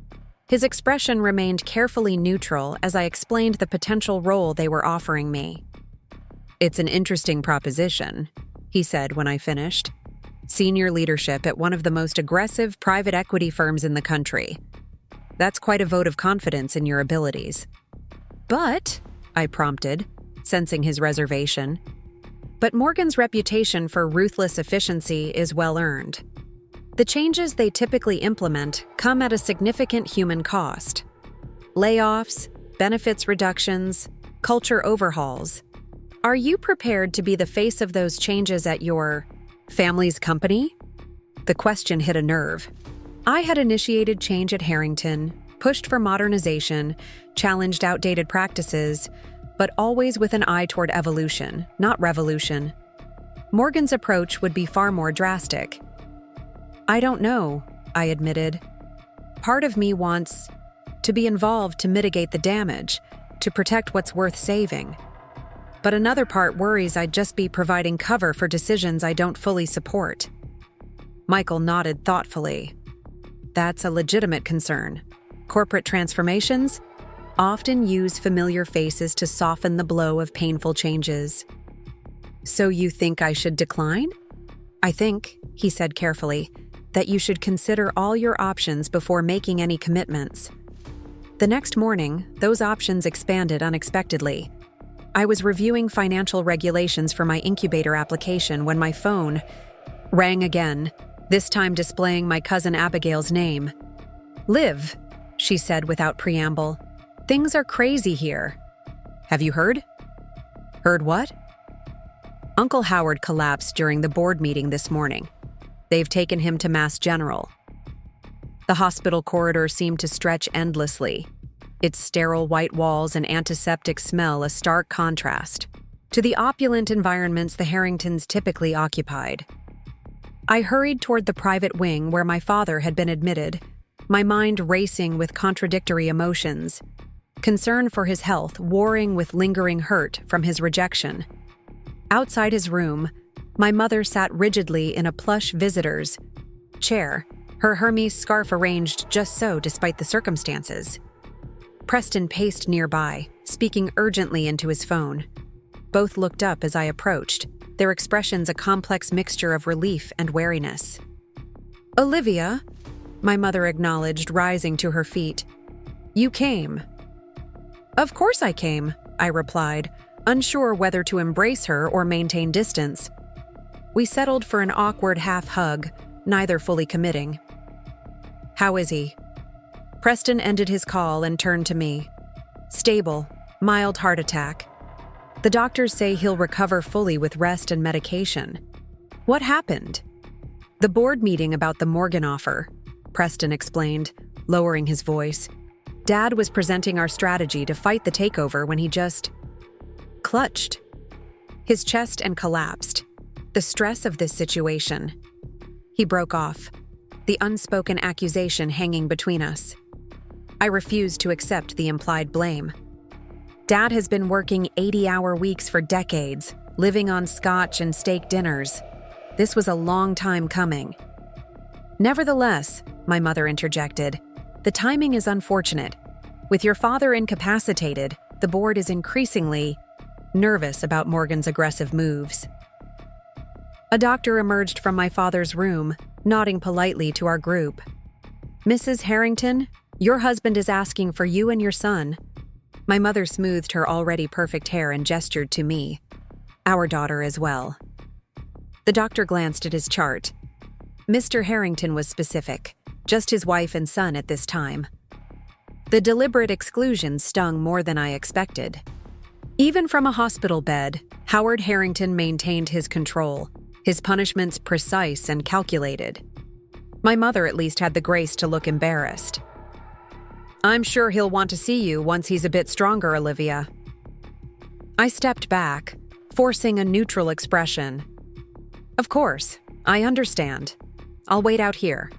His expression remained carefully neutral as I explained the potential role they were offering me. It's an interesting proposition, he said when I finished. Senior leadership at one of the most aggressive private equity firms in the country. That's quite a vote of confidence in your abilities. But, I prompted, sensing his reservation, but Morgan's reputation for ruthless efficiency is well earned. The changes they typically implement come at a significant human cost. Layoffs, benefits reductions, culture overhauls. Are you prepared to be the face of those changes at your family's company? The question hit a nerve. I had initiated change at Harrington, pushed for modernization, challenged outdated practices, but always with an eye toward evolution, not revolution. Morgan's approach would be far more drastic. I don't know, I admitted. Part of me wants to be involved to mitigate the damage, to protect what's worth saving. But another part worries I'd just be providing cover for decisions I don't fully support. Michael nodded thoughtfully. That's a legitimate concern. Corporate transformations often use familiar faces to soften the blow of painful changes. So you think I should decline? I think, he said carefully, that you should consider all your options before making any commitments. The next morning, those options expanded unexpectedly. I was reviewing financial regulations for my incubator application when my phone rang again, this time displaying my cousin Abigail's name. "Liv," she said without preamble, "things are crazy here. Have you heard?" "Heard what?" "Uncle Howard collapsed during the board meeting this morning. They've taken him to Mass General." The hospital corridor seemed to stretch endlessly, its sterile white walls and antiseptic smell a stark contrast to the opulent environments the Harringtons typically occupied. I hurried toward the private wing where my father had been admitted, my mind racing with contradictory emotions, concern for his health warring with lingering hurt from his rejection. Outside his room, my mother sat rigidly in a plush visitor's chair, her Hermes scarf arranged just so despite the circumstances. Preston paced nearby, speaking urgently into his phone. Both looked up as I approached, their expressions a complex mixture of relief and wariness. "Olivia," my mother acknowledged, rising to her feet. "You came." "Of course I came," I replied, unsure whether to embrace her or maintain distance. We settled for an awkward half-hug, neither fully committing. "How is he?" Preston ended his call and turned to me. "Stable, mild heart attack. The doctors say he'll recover fully with rest and medication." "What happened?" "The board meeting about the Morgan offer," Preston explained, lowering his voice. "Dad was presenting our strategy to fight the takeover when he just clutched his chest and collapsed. The stress of this situation." He broke off, the unspoken accusation hanging between us. I refused to accept the implied blame. Dad has been working 80-hour weeks for decades, living on scotch and steak dinners. This was a long time coming. "Nevertheless," my mother interjected, "the timing is unfortunate. With your father incapacitated, the board is increasingly nervous about Morgan's aggressive moves." A doctor emerged from my father's room, nodding politely to our group. "Mrs. Harrington, your husband is asking for you and your son." My mother smoothed her already perfect hair and gestured to me. "Our daughter as well." The doctor glanced at his chart. Mr. Harrington was specific, just his wife and son at this time. The deliberate exclusion stung more than I expected. Even from a hospital bed, Howard Harrington maintained his control, his punishments precise and calculated. My mother at least had the grace to look embarrassed. "I'm sure he'll want to see you once he's a bit stronger, Olivia." I stepped back, forcing a neutral expression. "Of course, I understand. I'll wait out here."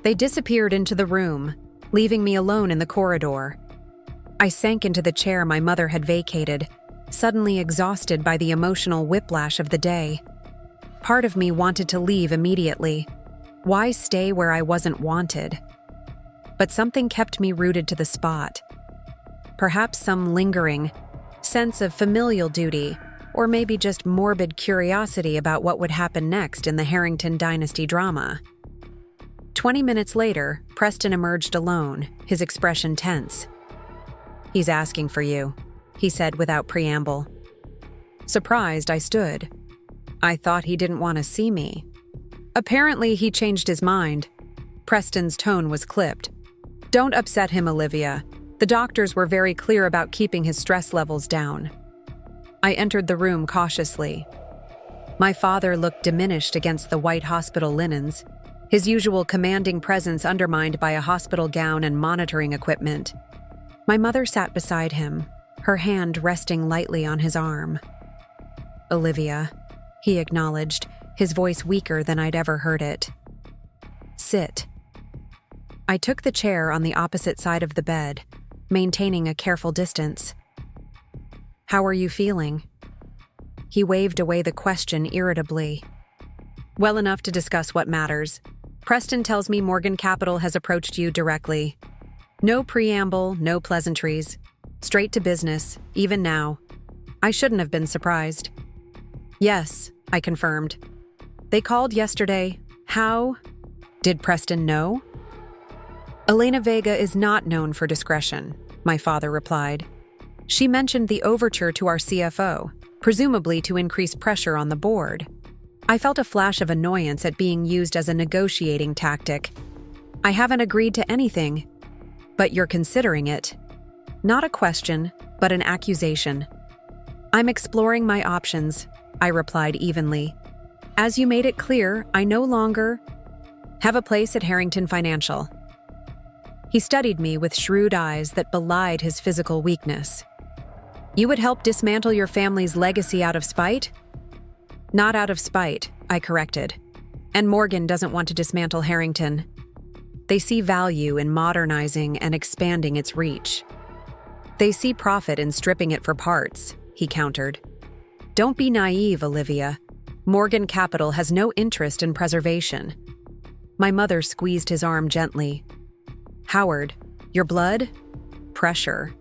They disappeared into the room, leaving me alone in the corridor. I sank into the chair my mother had vacated, suddenly exhausted by the emotional whiplash of the day. Part of me wanted to leave immediately. Why stay where I wasn't wanted? But something kept me rooted to the spot. Perhaps some lingering sense of familial duty, or maybe just morbid curiosity about what would happen next in the Harrington dynasty drama. 20 minutes later, Preston emerged alone, his expression tense. "He's asking for you," he said without preamble. Surprised, I stood. I thought he didn't want to see me. Apparently, he changed his mind. Preston's tone was clipped. "Don't upset him, Olivia. The doctors were very clear about keeping his stress levels down." I entered the room cautiously. My father looked diminished against the white hospital linens, his usual commanding presence undermined by a hospital gown and monitoring equipment. My mother sat beside him, her hand resting lightly on his arm. "Olivia," he acknowledged, his voice weaker than I'd ever heard it. "Sit." I took the chair on the opposite side of the bed, maintaining a careful distance. "How are you feeling?" He waved away the question irritably. "Well enough to discuss what matters. Preston tells me Morgan Capital has approached you directly. No preamble, no pleasantries. Straight to business, even now. I shouldn't have been surprised." "Yes," I confirmed. "They called yesterday. How? Did Preston know?" "Elena Vega is not known for discretion," my father replied. "She mentioned the overture to our CFO, presumably to increase pressure on the board." I felt a flash of annoyance at being used as a negotiating tactic. "I haven't agreed to anything, but you're considering it." Not a question, but an accusation. "I'm exploring my options," I replied evenly. "As you made it clear, I no longer have a place at Harrington Financial." He studied me with shrewd eyes that belied his physical weakness. "You would help dismantle your family's legacy out of spite?" "Not out of spite," I corrected. "And Morgan doesn't want to dismantle Harrington. They see value in modernizing and expanding its reach. They see profit in stripping it for parts," he countered. "Don't be naive, Olivia. Morgan Capital has no interest in preservation." My mother squeezed his arm gently. "Howard, your blood? Pressure."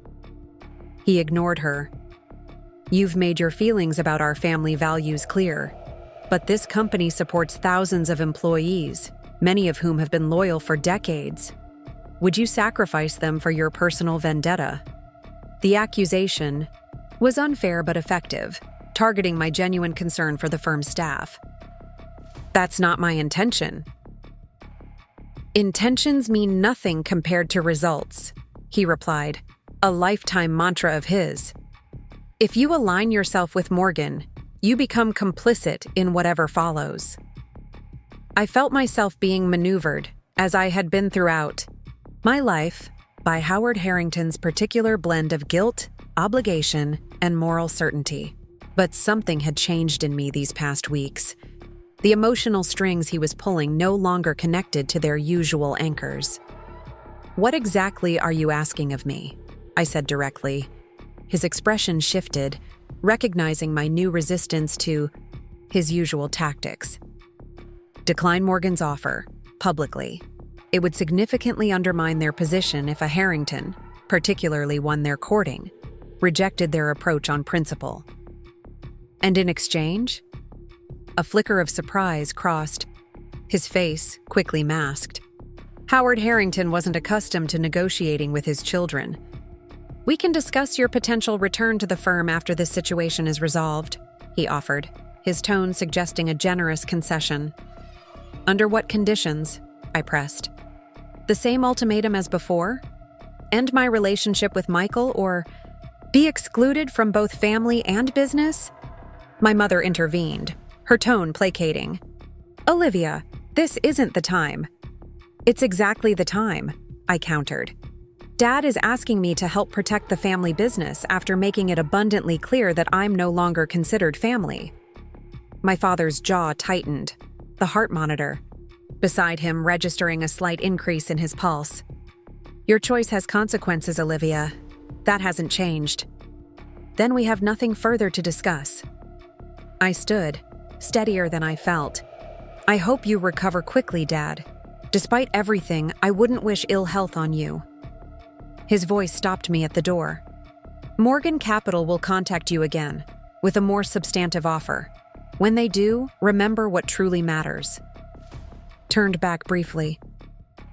He ignored her. "You've made your feelings about our family values clear, but this company supports thousands of employees, many of whom have been loyal for decades. Would you sacrifice them for your personal vendetta?" The accusation was unfair but effective, targeting my genuine concern for the firm's staff. "That's not my intention." "Intentions mean nothing compared to results," he replied, a lifetime mantra of his. "If you align yourself with Morgan, you become complicit in whatever follows." I felt myself being maneuvered, as I had been throughout my life, by Howard Harrington's particular blend of guilt, obligation, and moral certainty. But something had changed in me these past weeks. The emotional strings he was pulling no longer connected to their usual anchors. "What exactly are you asking of me?" I said directly. His expression shifted, recognizing my new resistance to his usual tactics. "Decline Morgan's offer, publicly. It would significantly undermine their position if a Harrington, particularly one they're courting, rejected their approach on principle." "And in exchange?" A flicker of surprise crossed his face, quickly masked. Howard Harrington wasn't accustomed to negotiating with his children. "We can discuss your potential return to the firm after this situation is resolved," he offered, his tone suggesting a generous concession. "Under what conditions?" I pressed. "The same ultimatum as before? End my relationship with Michael or be excluded from both family and business?" My mother intervened, her tone placating. "Olivia, this isn't the time." "It's exactly the time," I countered. "Dad is asking me to help protect the family business after making it abundantly clear that I'm no longer considered family." My father's jaw tightened, the heart monitor beside him registering a slight increase in his pulse. "Your choice has consequences, Olivia. That hasn't changed." "Then we have nothing further to discuss." I stood, steadier than I felt. "I hope you recover quickly, Dad. Despite everything, I wouldn't wish ill health on you." His voice stopped me at the door. "Morgan Capital will contact you again, with a more substantive offer. When they do, remember what truly matters." Turned back briefly.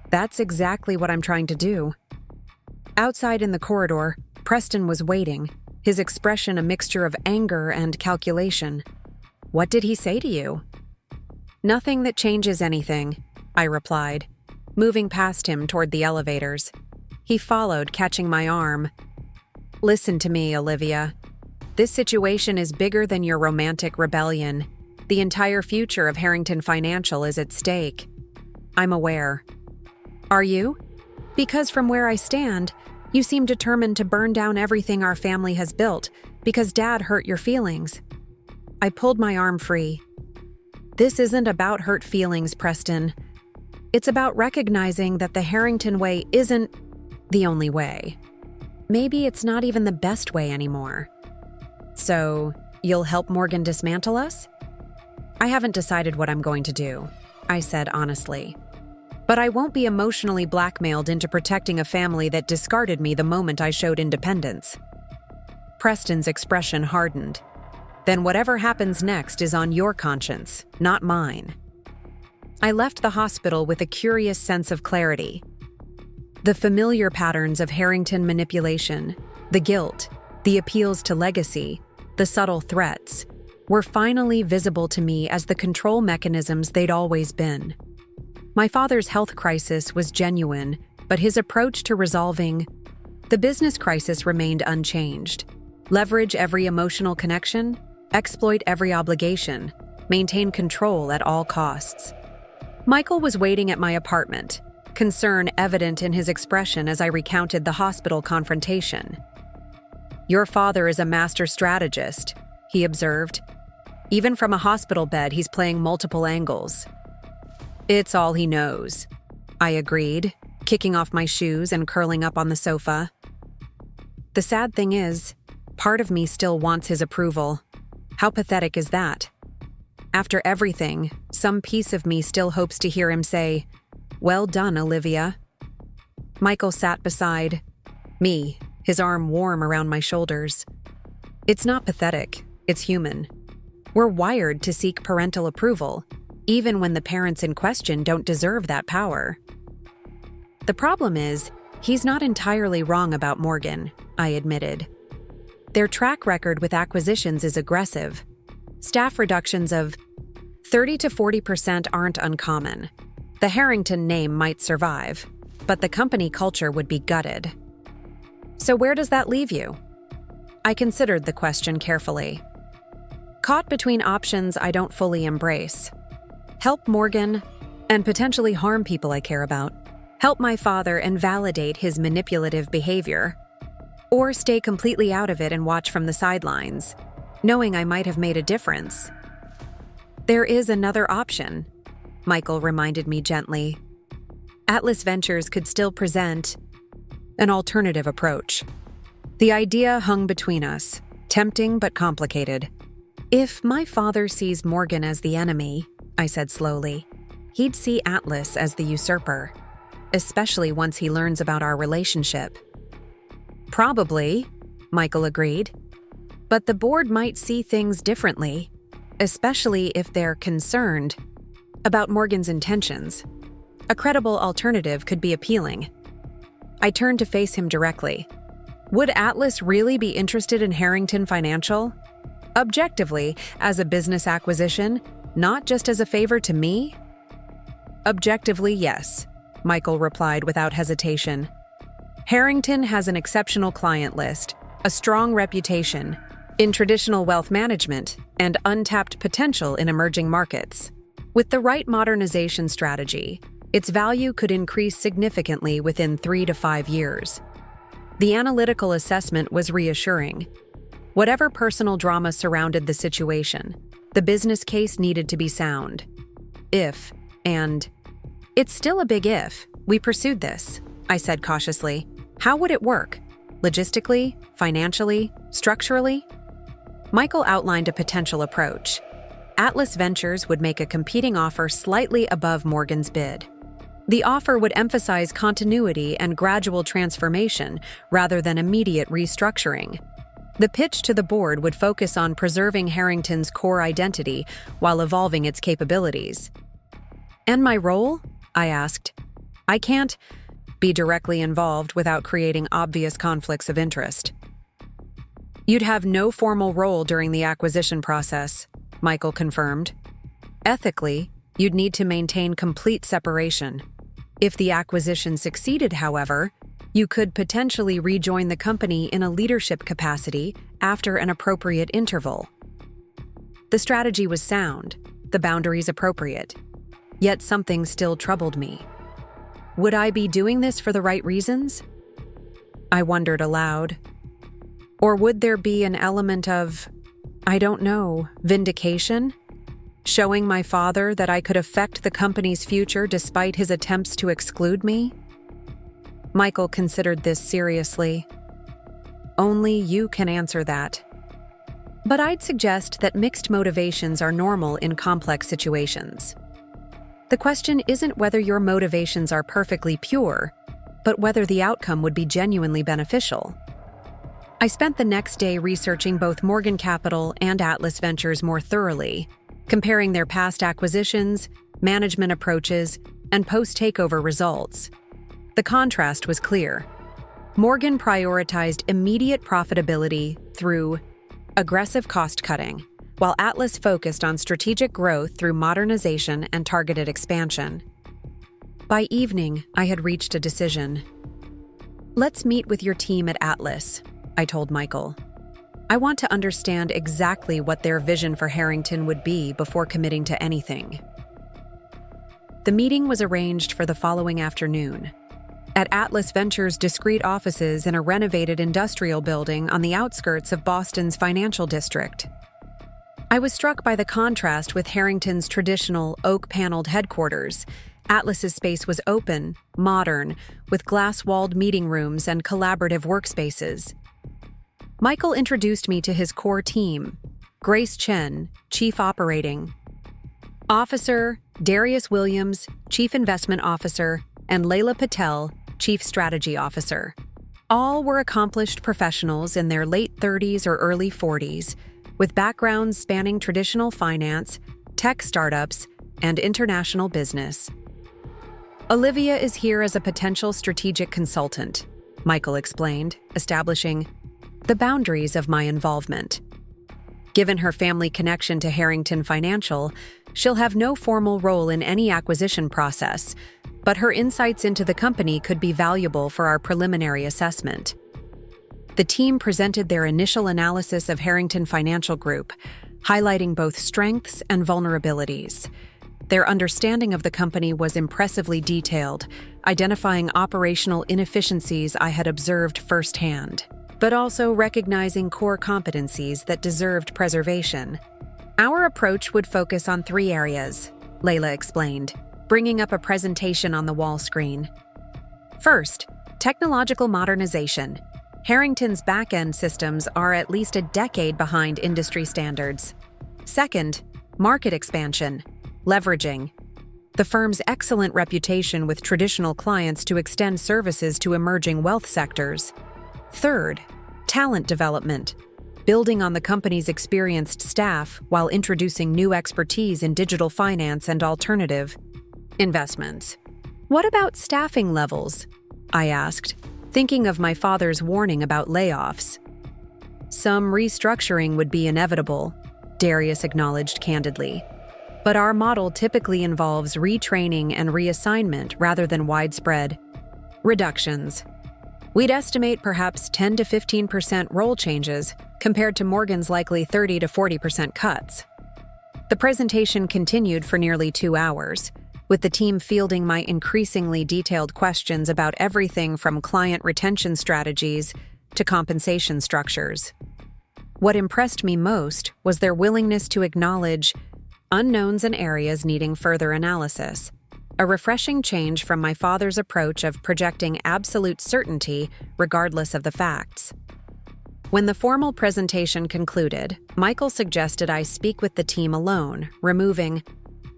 "That's exactly what I'm trying to do." Outside in the corridor, Preston was waiting, his expression a mixture of anger and calculation. "What did he say to you?" "Nothing that changes anything," I replied, moving past him toward the elevators. He followed, catching my arm. "Listen to me, Olivia. This situation is bigger than your romantic rebellion. The entire future of Harrington Financial is at stake." "I'm aware." "Are you? Because from where I stand, you seem determined to burn down everything our family has built because Dad hurt your feelings." I pulled my arm free. "This isn't about hurt feelings, Preston. It's about recognizing that the Harrington way isn't the only way. Maybe it's not even the best way anymore. So, you'll help Morgan dismantle us? I haven't decided what I'm going to do, I said honestly. But I won't be emotionally blackmailed into protecting a family that discarded me the moment I showed independence. Preston's expression hardened. Then whatever happens next is on your conscience, not mine. I left the hospital with a curious sense of clarity. The familiar patterns of Harrington manipulation, the guilt, the appeals to legacy, the subtle threats, were finally visible to me as the control mechanisms they'd always been. My father's health crisis was genuine, but his approach to resolving the business crisis remained unchanged. Leverage every emotional connection, exploit every obligation, maintain control at all costs. Michael was waiting at my apartment, concern evident in his expression as I recounted the hospital confrontation. "Your father is a master strategist," he observed. "Even from a hospital bed, he's playing multiple angles." "It's all he knows," I agreed, kicking off my shoes and curling up on the sofa. The sad thing is, part of me still wants his approval. How pathetic is that? After everything, some piece of me still hopes to hear him say, "Well done, Olivia." Michael sat beside me, his arm warm around my shoulders. "It's not pathetic, it's human. We're wired to seek parental approval, even when the parents in question don't deserve that power." The problem is, he's not entirely wrong about Morgan, I admitted. Their track record with acquisitions is aggressive. Staff reductions of 30 to 40% aren't uncommon. The Harrington name might survive, but the company culture would be gutted. So where does that leave you? I considered the question carefully. Caught between options I don't fully embrace. Help Morgan and potentially harm people I care about. Help my father and validate his manipulative behavior. Or stay completely out of it and watch from the sidelines, knowing I might have made a difference. There is another option, Michael reminded me gently. Atlas Ventures could still present an alternative approach. The idea hung between us, tempting but complicated. If my father sees Morgan as the enemy, I said slowly, he'd see Atlas as the usurper, especially once he learns about our relationship. Probably, Michael agreed. But the board might see things differently, especially if they're concerned about Morgan's intentions. A credible alternative could be appealing. I turned to face him directly. Would Atlas really be interested in Harrington Financial? Objectively, as a business acquisition, not just as a favor to me? Objectively, yes, Michael replied without hesitation. Harrington has an exceptional client list, a strong reputation in traditional wealth management, and untapped potential in emerging markets. With the right modernization strategy, its value could increase significantly within 3 to 5 years. The analytical assessment was reassuring. Whatever personal drama surrounded the situation, the business case needed to be sound. If, and it's still a big if, we pursued this, I said cautiously. How would it work? Logistically, financially, structurally? Michael outlined a potential approach. Atlas Ventures would make a competing offer slightly above Morgan's bid. The offer would emphasize continuity and gradual transformation rather than immediate restructuring. The pitch to the board would focus on preserving Harrington's core identity while evolving its capabilities. And my role? I asked. I can't be directly involved without creating obvious conflicts of interest. You'd have no formal role during the acquisition process, Michael confirmed. Ethically, you'd need to maintain complete separation. If the acquisition succeeded, however, you could potentially rejoin the company in a leadership capacity after an appropriate interval. The strategy was sound, the boundaries appropriate. Yet something still troubled me. Would I be doing this for the right reasons? I wondered aloud. Or would there be an element of, I don't know, vindication? Showing my father that I could affect the company's future despite his attempts to exclude me? Michael considered this seriously. Only you can answer that. But I'd suggest that mixed motivations are normal in complex situations. The question isn't whether your motivations are perfectly pure, but whether the outcome would be genuinely beneficial. I spent the next day researching both Morgan Capital and Atlas Ventures more thoroughly, comparing their past acquisitions, management approaches, and post-takeover results. The contrast was clear. Morgan prioritized immediate profitability through aggressive cost-cutting, while Atlas focused on strategic growth through modernization and targeted expansion. By evening, I had reached a decision. Let's meet with your team at Atlas, I told Michael. I want to understand exactly what their vision for Harrington would be before committing to anything. The meeting was arranged for the following afternoon, at Atlas Ventures' discrete offices in a renovated industrial building on the outskirts of Boston's financial district. I was struck by the contrast with Harrington's traditional oak-paneled headquarters. Atlas's space was open, modern, with glass-walled meeting rooms and collaborative workspaces. Michael introduced me to his core team: Grace Chen, Chief Operating Officer, Darius Williams, Chief Investment Officer, and Layla Patel, Chief Strategy Officer. All were accomplished professionals in their late 30s or early 40s, with backgrounds spanning traditional finance, tech startups, and international business. Olivia is here as a potential strategic consultant, Michael explained, establishing the boundaries of my involvement. Given her family connection to Harrington Financial, she'll have no formal role in any acquisition process, but her insights into the company could be valuable for our preliminary assessment. The team presented their initial analysis of Harrington Financial Group, highlighting both strengths and vulnerabilities. Their understanding of the company was impressively detailed, identifying operational inefficiencies I had observed firsthand, but also recognizing core competencies that deserved preservation. Our approach would focus on 3 areas, Layla explained, bringing up a presentation on the wall screen. First, technological modernization. Harrington's back-end systems are at least a decade behind industry standards. Second, market expansion, leveraging the firm's excellent reputation with traditional clients to extend services to emerging wealth sectors. Third, talent development, building on the company's experienced staff while introducing new expertise in digital finance and alternative investments. What about staffing levels? I asked, thinking of my father's warning about layoffs. Some restructuring would be inevitable, Darius acknowledged candidly. But our model typically involves retraining and reassignment rather than widespread reductions. We'd estimate perhaps 10 to 15% role changes compared to Morgan's likely 30 to 40% cuts. The presentation continued for nearly 2 hours, with the team fielding my increasingly detailed questions about everything from client retention strategies to compensation structures. What impressed me most was their willingness to acknowledge unknowns and areas needing further analysis, a refreshing change from my father's approach of projecting absolute certainty regardless of the facts. When the formal presentation concluded, Michael suggested I speak with the team alone, removing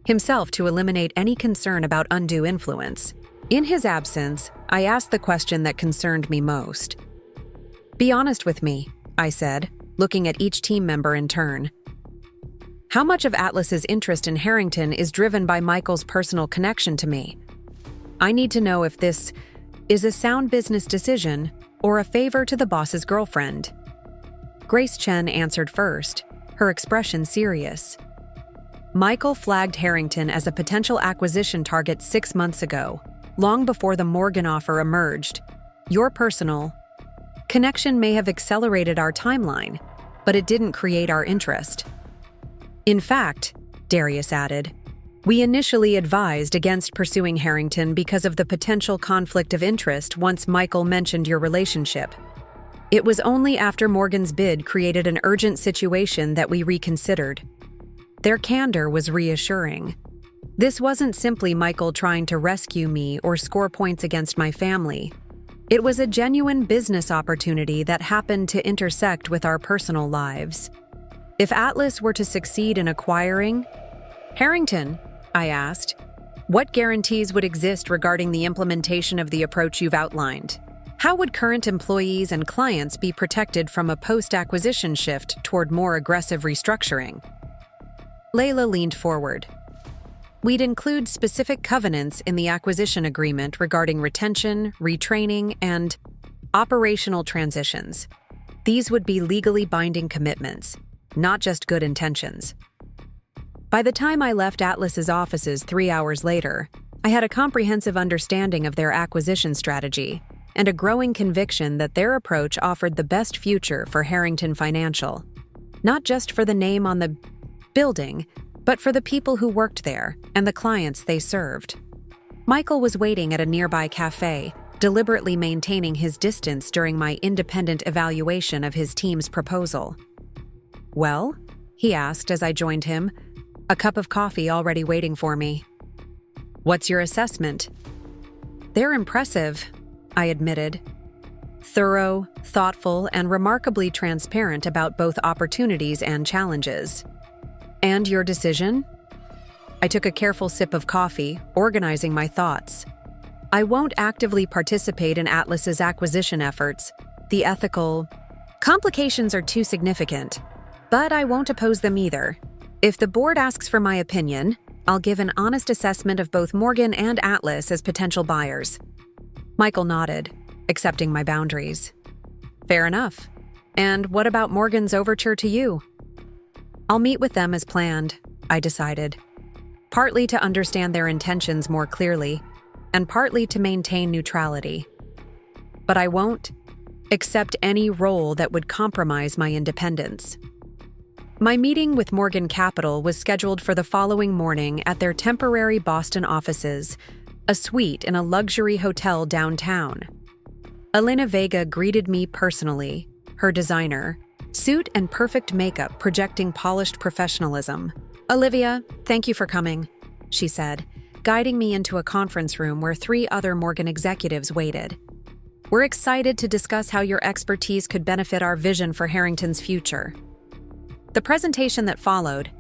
himself to eliminate any concern about undue influence. In his absence, I asked the question that concerned me most. Be honest with me, I said, looking at each team member in turn. How much of Atlas's interest in Harrington is driven by Michael's personal connection to me? I need to know if this is a sound business decision or a favor to the boss's girlfriend. Grace Chen answered first, her expression serious. Michael flagged Harrington as a potential acquisition target 6 months ago, long before the Morgan offer emerged. Your personal connection may have accelerated our timeline, but it didn't create our interest. In fact, Darius added, we initially advised against pursuing Harrington because of the potential conflict of interest once Michael mentioned your relationship. It was only after Morgan's bid created an urgent situation that we reconsidered. Their candor was reassuring. This wasn't simply Michael trying to rescue me or score points against my family. It was a genuine business opportunity that happened to intersect with our personal lives. If Atlas were to succeed in acquiring Harrington, I asked, what guarantees would exist regarding the implementation of the approach you've outlined? How would current employees and clients be protected from a post-acquisition shift toward more aggressive restructuring? Layla leaned forward. We'd include specific covenants in the acquisition agreement regarding retention, retraining, and operational transitions. These would be legally binding commitments, not just good intentions. By the time I left Atlas's offices 3 hours later, I had a comprehensive understanding of their acquisition strategy and a growing conviction that their approach offered the best future for Harrington Financial, not just for the name on the building, but for the people who worked there and the clients they served. Michael was waiting at a nearby cafe, deliberately maintaining his distance during my independent evaluation of his team's proposal. Well, he asked as I joined him, a cup of coffee already waiting for me. What's your assessment? They're impressive, I admitted. Thorough, thoughtful, and remarkably transparent about both opportunities and challenges. And your decision? I took a careful sip of coffee, organizing my thoughts. I won't actively participate in Atlas's acquisition efforts. The ethical complications are too significant, but I won't oppose them either. If the board asks for my opinion, I'll give an honest assessment of both Morgan and Atlas as potential buyers. Michael nodded, accepting my boundaries. Fair enough. And what about Morgan's overture to you? I'll meet with them as planned, I decided. Partly to understand their intentions more clearly, and partly to maintain neutrality. But I won't accept any role that would compromise my independence. My meeting with Morgan Capital was scheduled for the following morning at their temporary Boston offices, a suite in a luxury hotel downtown. Elena Vega greeted me personally, her designer, suit and perfect makeup projecting polished professionalism. Olivia, thank you for coming, she said, guiding me into a conference room where 3 other Morgan executives waited. We're excited to discuss how your expertise could benefit our vision for Harrington's future. The presentation that followed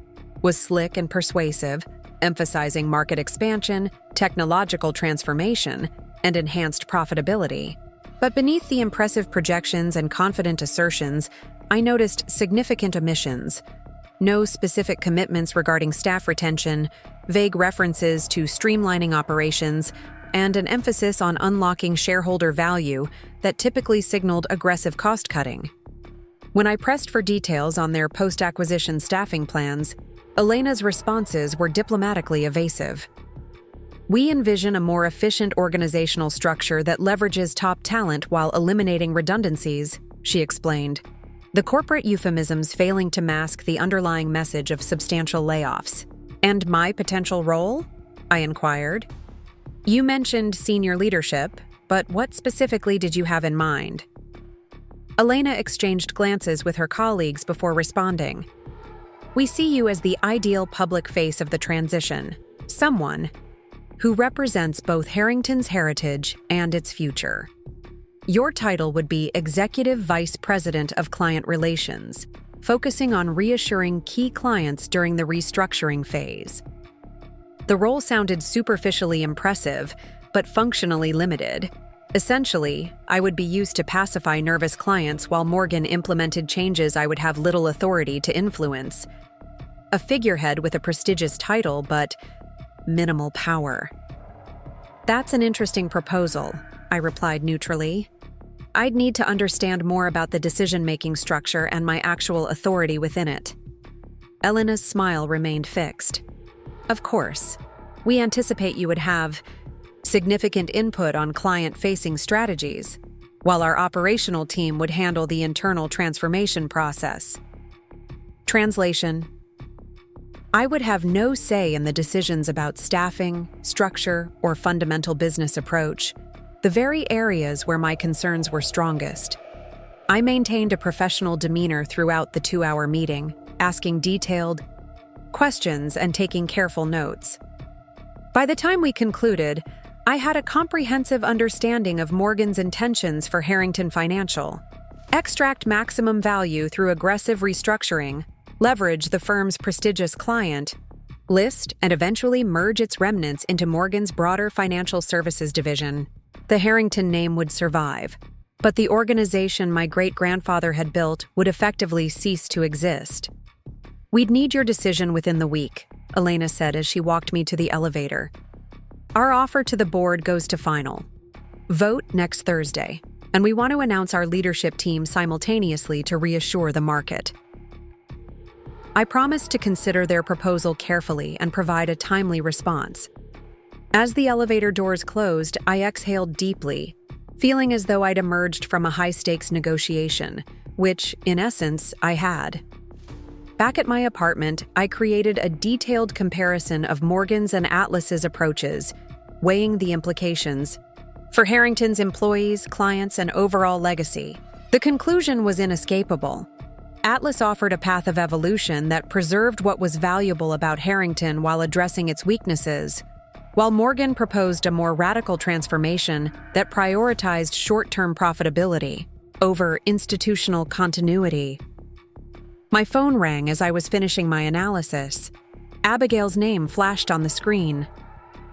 was slick and persuasive, emphasizing market expansion, technological transformation, and enhanced profitability. But beneath the impressive projections and confident assertions, I noticed significant omissions. No specific commitments regarding staff retention, vague references to streamlining operations, and an emphasis on unlocking shareholder value that typically signaled aggressive cost-cutting. When I pressed for details on their post-acquisition staffing plans, Elena's responses were diplomatically evasive. We envision a more efficient organizational structure that leverages top talent while eliminating redundancies, she explained. The corporate euphemisms failing to mask the underlying message of substantial layoffs. And my potential role? I inquired. You mentioned senior leadership, but what specifically did you have in mind? Elena exchanged glances with her colleagues before responding. We see you as the ideal public face of the transition, someone who represents both Harrington's heritage and its future. Your title would be Executive Vice President of Client Relations, focusing on reassuring key clients during the restructuring phase. The role sounded superficially impressive, but functionally limited. Essentially, I would be used to pacify nervous clients while Morgan implemented changes I would have little authority to influence. A figurehead with a prestigious title, but minimal power. That's an interesting proposal, I replied neutrally. I'd need to understand more about the decision-making structure and my actual authority within it. Elena's smile remained fixed. Of course, we anticipate you would have significant input on client-facing strategies, while our operational team would handle the internal transformation process. Translation: I would have no say in the decisions about staffing, structure, or fundamental business approach, the very areas where my concerns were strongest. I maintained a professional demeanor throughout the 2-hour meeting, asking detailed questions and taking careful notes. By the time we concluded, I had a comprehensive understanding of Morgan's intentions for Harrington Financial. Extract maximum value through aggressive restructuring, leverage the firm's prestigious client, list and eventually merge its remnants into Morgan's broader financial services division. The Harrington name would survive, but the organization my great-grandfather had built would effectively cease to exist. "We'd need your decision within the week," Elena said as she walked me to the elevator. "Our offer to the board goes to final. Vote next Thursday, and we want to announce our leadership team simultaneously to reassure the market." I promised to consider their proposal carefully and provide a timely response. As the elevator doors closed, I exhaled deeply, feeling as though I'd emerged from a high-stakes negotiation, which, in essence, I had. Back at my apartment, I created a detailed comparison of Morgan's and Atlas's approaches, weighing the implications for Harrington's employees, clients, and overall legacy. The conclusion was inescapable. Atlas offered a path of evolution that preserved what was valuable about Harrington while addressing its weaknesses, while Morgan proposed a more radical transformation that prioritized short-term profitability over institutional continuity. My phone rang as I was finishing my analysis. Abigail's name flashed on the screen.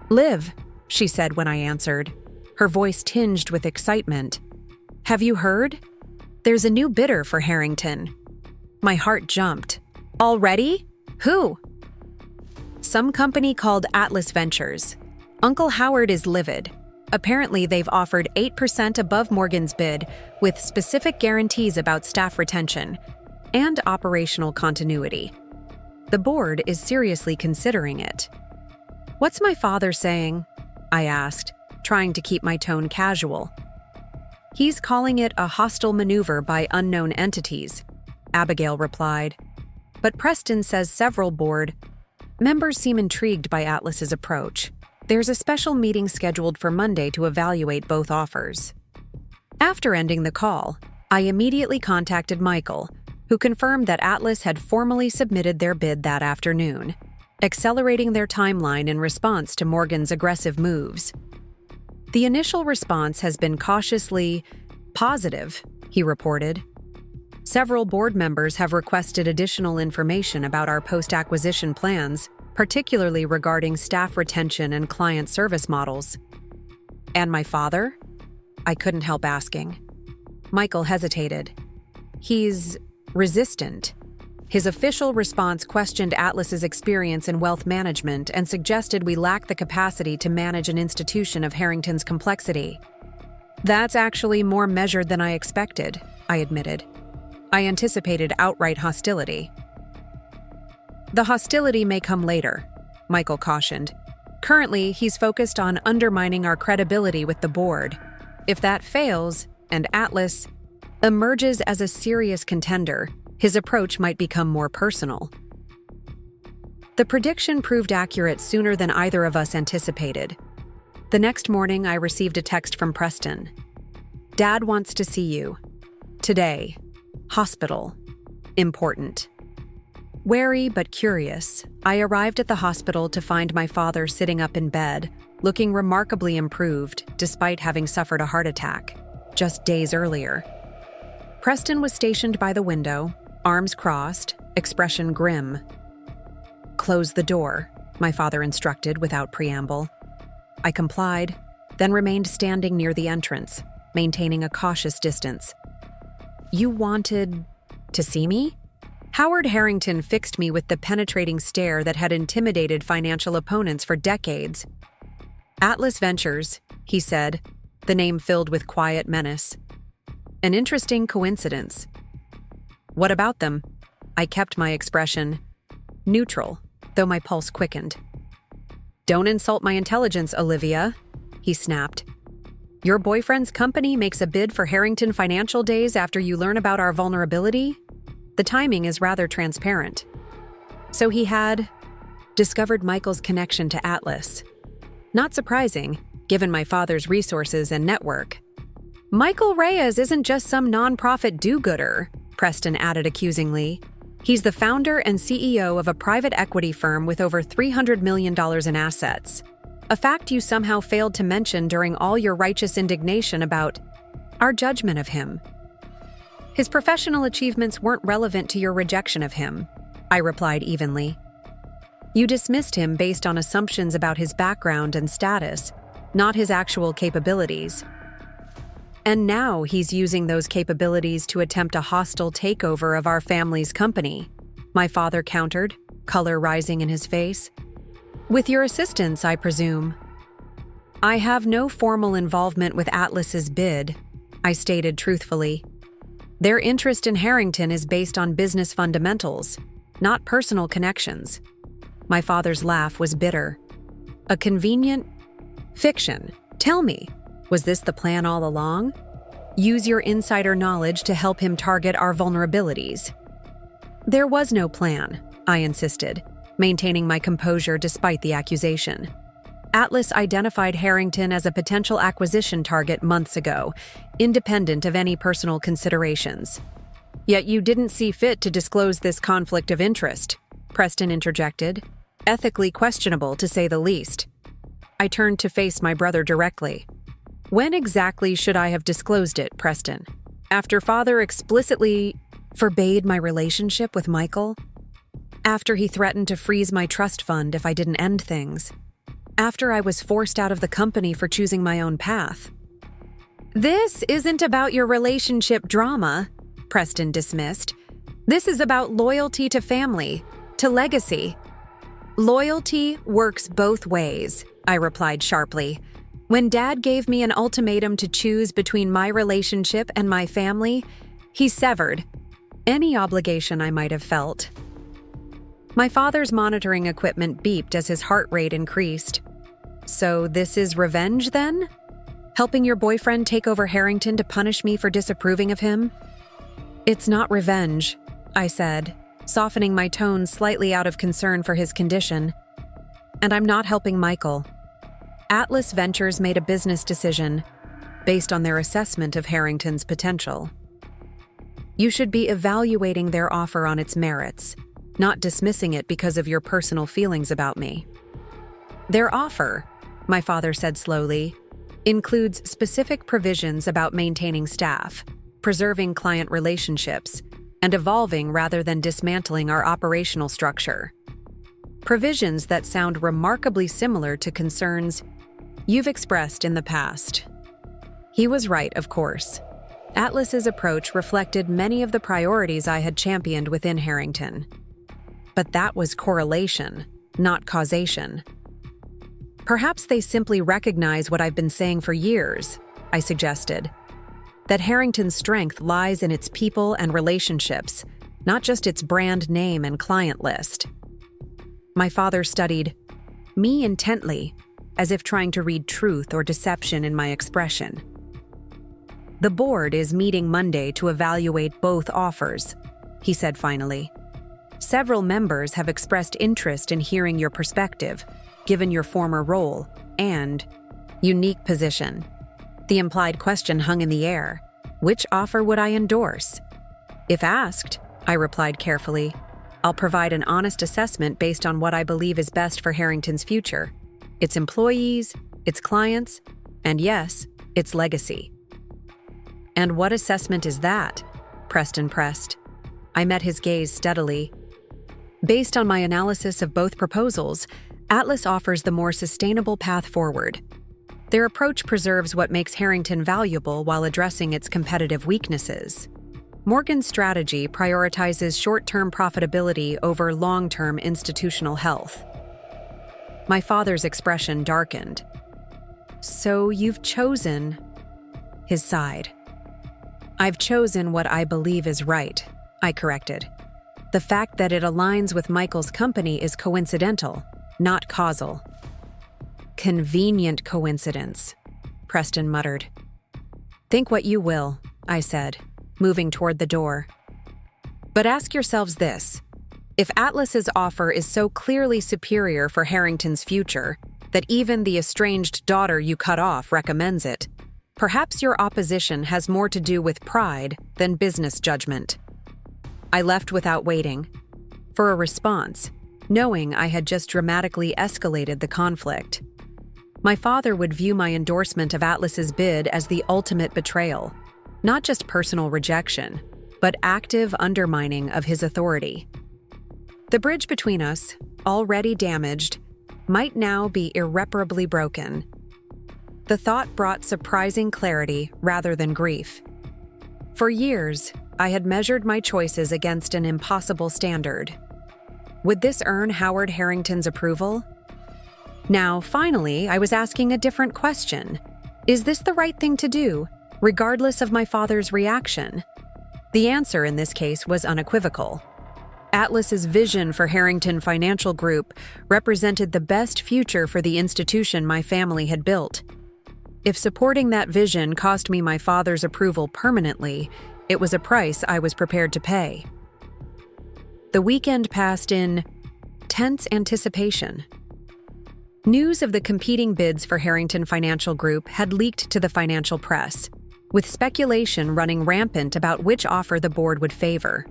"Liv," she said when I answered, her voice tinged with excitement. "Have you heard? There's a new bidder for Harrington." My heart jumped. "Already? Who?" "Some company called Atlas Ventures. Uncle Howard is livid. Apparently, they've offered 8% above Morgan's bid, with specific guarantees about staff retention and operational continuity. The board is seriously considering it." "What's my father saying?" I asked, trying to keep my tone casual. "He's calling it a hostile maneuver by unknown entities," Abigail replied. "But Preston says several board members seem intrigued by Atlas's approach. There's a special meeting scheduled for Monday to evaluate both offers." After ending the call, I immediately contacted Michael, who confirmed that Atlas had formally submitted their bid that afternoon, accelerating their timeline in response to Morgan's aggressive moves. "The initial response has been cautiously positive," he reported. "Several board members have requested additional information about our post-acquisition plans, particularly regarding staff retention and client service models." "And my father?" I couldn't help asking. Michael hesitated. "He's resistant." His official response questioned Atlas's experience in wealth management and suggested we lack the capacity to manage an institution of Harrington's complexity. "That's actually more measured than I expected," I admitted. "I anticipated outright hostility." "The hostility may come later," Michael cautioned. "Currently, he's focused on undermining our credibility with the board. If that fails, and Atlas emerges as a serious contender, his approach might become more personal." The prediction proved accurate sooner than either of us anticipated. The next morning, I received a text from Preston. "Dad wants to see you. Today. Hospital. Important." Wary but curious, I arrived at the hospital to find my father sitting up in bed, looking remarkably improved despite having suffered a heart attack just days earlier. Preston was stationed by the window, arms crossed, expression grim. "Close the door," my father instructed without preamble. I complied, then remained standing near the entrance, maintaining a cautious distance. "You wanted to see me?" Howard Harrington fixed me with the penetrating stare that had intimidated financial opponents for decades. "Atlas Ventures," he said, the name filled with quiet menace. "An interesting coincidence." "What about them?" I kept my expression neutral, though my pulse quickened. "Don't insult my intelligence, Olivia," he snapped. "Your boyfriend's company makes a bid for Harrington Financial days after you learn about our vulnerability? The timing is rather transparent." So he had discovered Michael's connection to Atlas. Not surprising, given my father's resources and network. "Michael Reyes isn't just some non-profit do-gooder," Preston added accusingly. He's the founder and CEO of a private equity firm with over $300 million in assets. A fact you somehow failed to mention during all your righteous indignation about our judgment of him. His professional achievements weren't relevant to your rejection of him, I replied evenly. You dismissed him based on assumptions about his background and status, not his actual capabilities. And now he's using those capabilities to attempt a hostile takeover of our family's company, my father countered, color rising in his face. With your assistance, I presume. I have no formal involvement with Atlas's bid, I stated truthfully. Their interest in Harrington is based on business fundamentals, not personal connections. My father's laugh was bitter. A convenient fiction. Tell me, was this the plan all along? Use your insider knowledge to help him target our vulnerabilities. There was no plan, I insisted, maintaining my composure despite the accusation. Atlas identified Harrington as a potential acquisition target months ago, independent of any personal considerations. Yet you didn't see fit to disclose this conflict of interest, Preston interjected. Ethically questionable, to say the least. I turned to face my brother directly. When exactly should I have disclosed it, Preston? After father explicitly forbade my relationship with Michael? After he threatened to freeze my trust fund if I didn't end things? After I was forced out of the company for choosing my own path? This isn't about your relationship drama, Preston dismissed. This is about loyalty to family, to legacy. Loyalty works both ways, I replied sharply. When Dad gave me an ultimatum to choose between my relationship and my family, he severed any obligation I might have felt. My father's monitoring equipment beeped as his heart rate increased. So this is revenge, then? Helping your boyfriend take over Harrington to punish me for disapproving of him? It's not revenge, I said, softening my tone slightly out of concern for his condition. And I'm not helping Michael. Atlas Ventures made a business decision based on their assessment of Harrington's potential. You should be evaluating their offer on its merits, not dismissing it because of your personal feelings about me. Their offer, my father said slowly, includes specific provisions about maintaining staff, preserving client relationships, and evolving rather than dismantling our operational structure. Provisions that sound remarkably similar to concerns you've expressed in the past. He was right, of course. Atlas's approach reflected many of the priorities I had championed within Harrington. But that was correlation, not causation. Perhaps they simply recognize what I've been saying for years, I suggested. That Harrington's strength lies in its people and relationships, not just its brand name and client list. My father studied me intently, as if trying to read truth or deception in my expression. The board is meeting Monday to evaluate both offers, he said finally. Several members have expressed interest in hearing your perspective, given your former role and unique position. The implied question hung in the air. Which offer would I endorse? If asked, I replied carefully, I'll provide an honest assessment based on what I believe is best for Harrington's future, its employees, its clients, and yes, its legacy. And what assessment is that? Preston pressed. I met his gaze steadily. Based on my analysis of both proposals, Atlas offers the more sustainable path forward. Their approach preserves what makes Harrington valuable while addressing its competitive weaknesses. Morgan's strategy prioritizes short-term profitability over long-term institutional health. My father's expression darkened. So you've chosen... His sighed. I've chosen what I believe is right, I corrected. The fact that it aligns with Michael's company is coincidental, not causal. Convenient coincidence, Preston muttered. Think what you will, I said, moving toward the door. But ask yourselves this. If Atlas's offer is so clearly superior for Harrington's future that even the estranged daughter you cut off recommends it, perhaps your opposition has more to do with pride than business judgment. I left without waiting for a response, knowing I had just dramatically escalated the conflict. My father would view my endorsement of Atlas's bid as the ultimate betrayal, not just personal rejection, but active undermining of his authority. The bridge between us, already damaged, might now be irreparably broken. The thought brought surprising clarity rather than grief. For years, I had measured my choices against an impossible standard. Would this earn Howard Harrington's approval? Now, finally, I was asking a different question. Is this the right thing to do, regardless of my father's reaction? The answer in this case was unequivocal. Atlas's vision for Harrington Financial Group represented the best future for the institution my family had built. If supporting that vision cost me my father's approval permanently, it was a price I was prepared to pay. The weekend passed in tense anticipation. News of the competing bids for Harrington Financial Group had leaked to the financial press, with speculation running rampant about which offer the board would favor.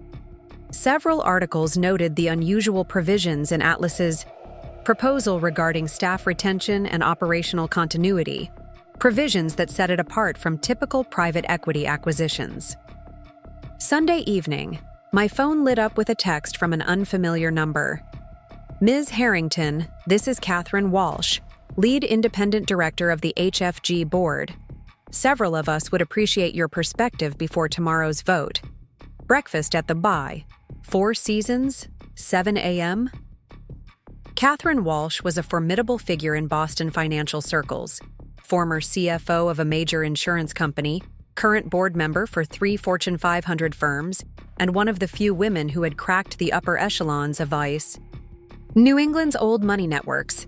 Several articles noted the unusual provisions in Atlas's proposal regarding staff retention and operational continuity, provisions that set it apart from typical private equity acquisitions. Sunday evening, my phone lit up with a text from an unfamiliar number. Ms. Harrington, this is Catherine Walsh, lead independent director of the HFG board. Several of us would appreciate your perspective before tomorrow's vote. Breakfast at the By, Four Seasons, 7 a.m. Catherine Walsh was a formidable figure in Boston financial circles, former CFO of a major insurance company, current board member for 3 Fortune 500 firms, and one of the few women who had cracked the upper echelons of New England's old money networks.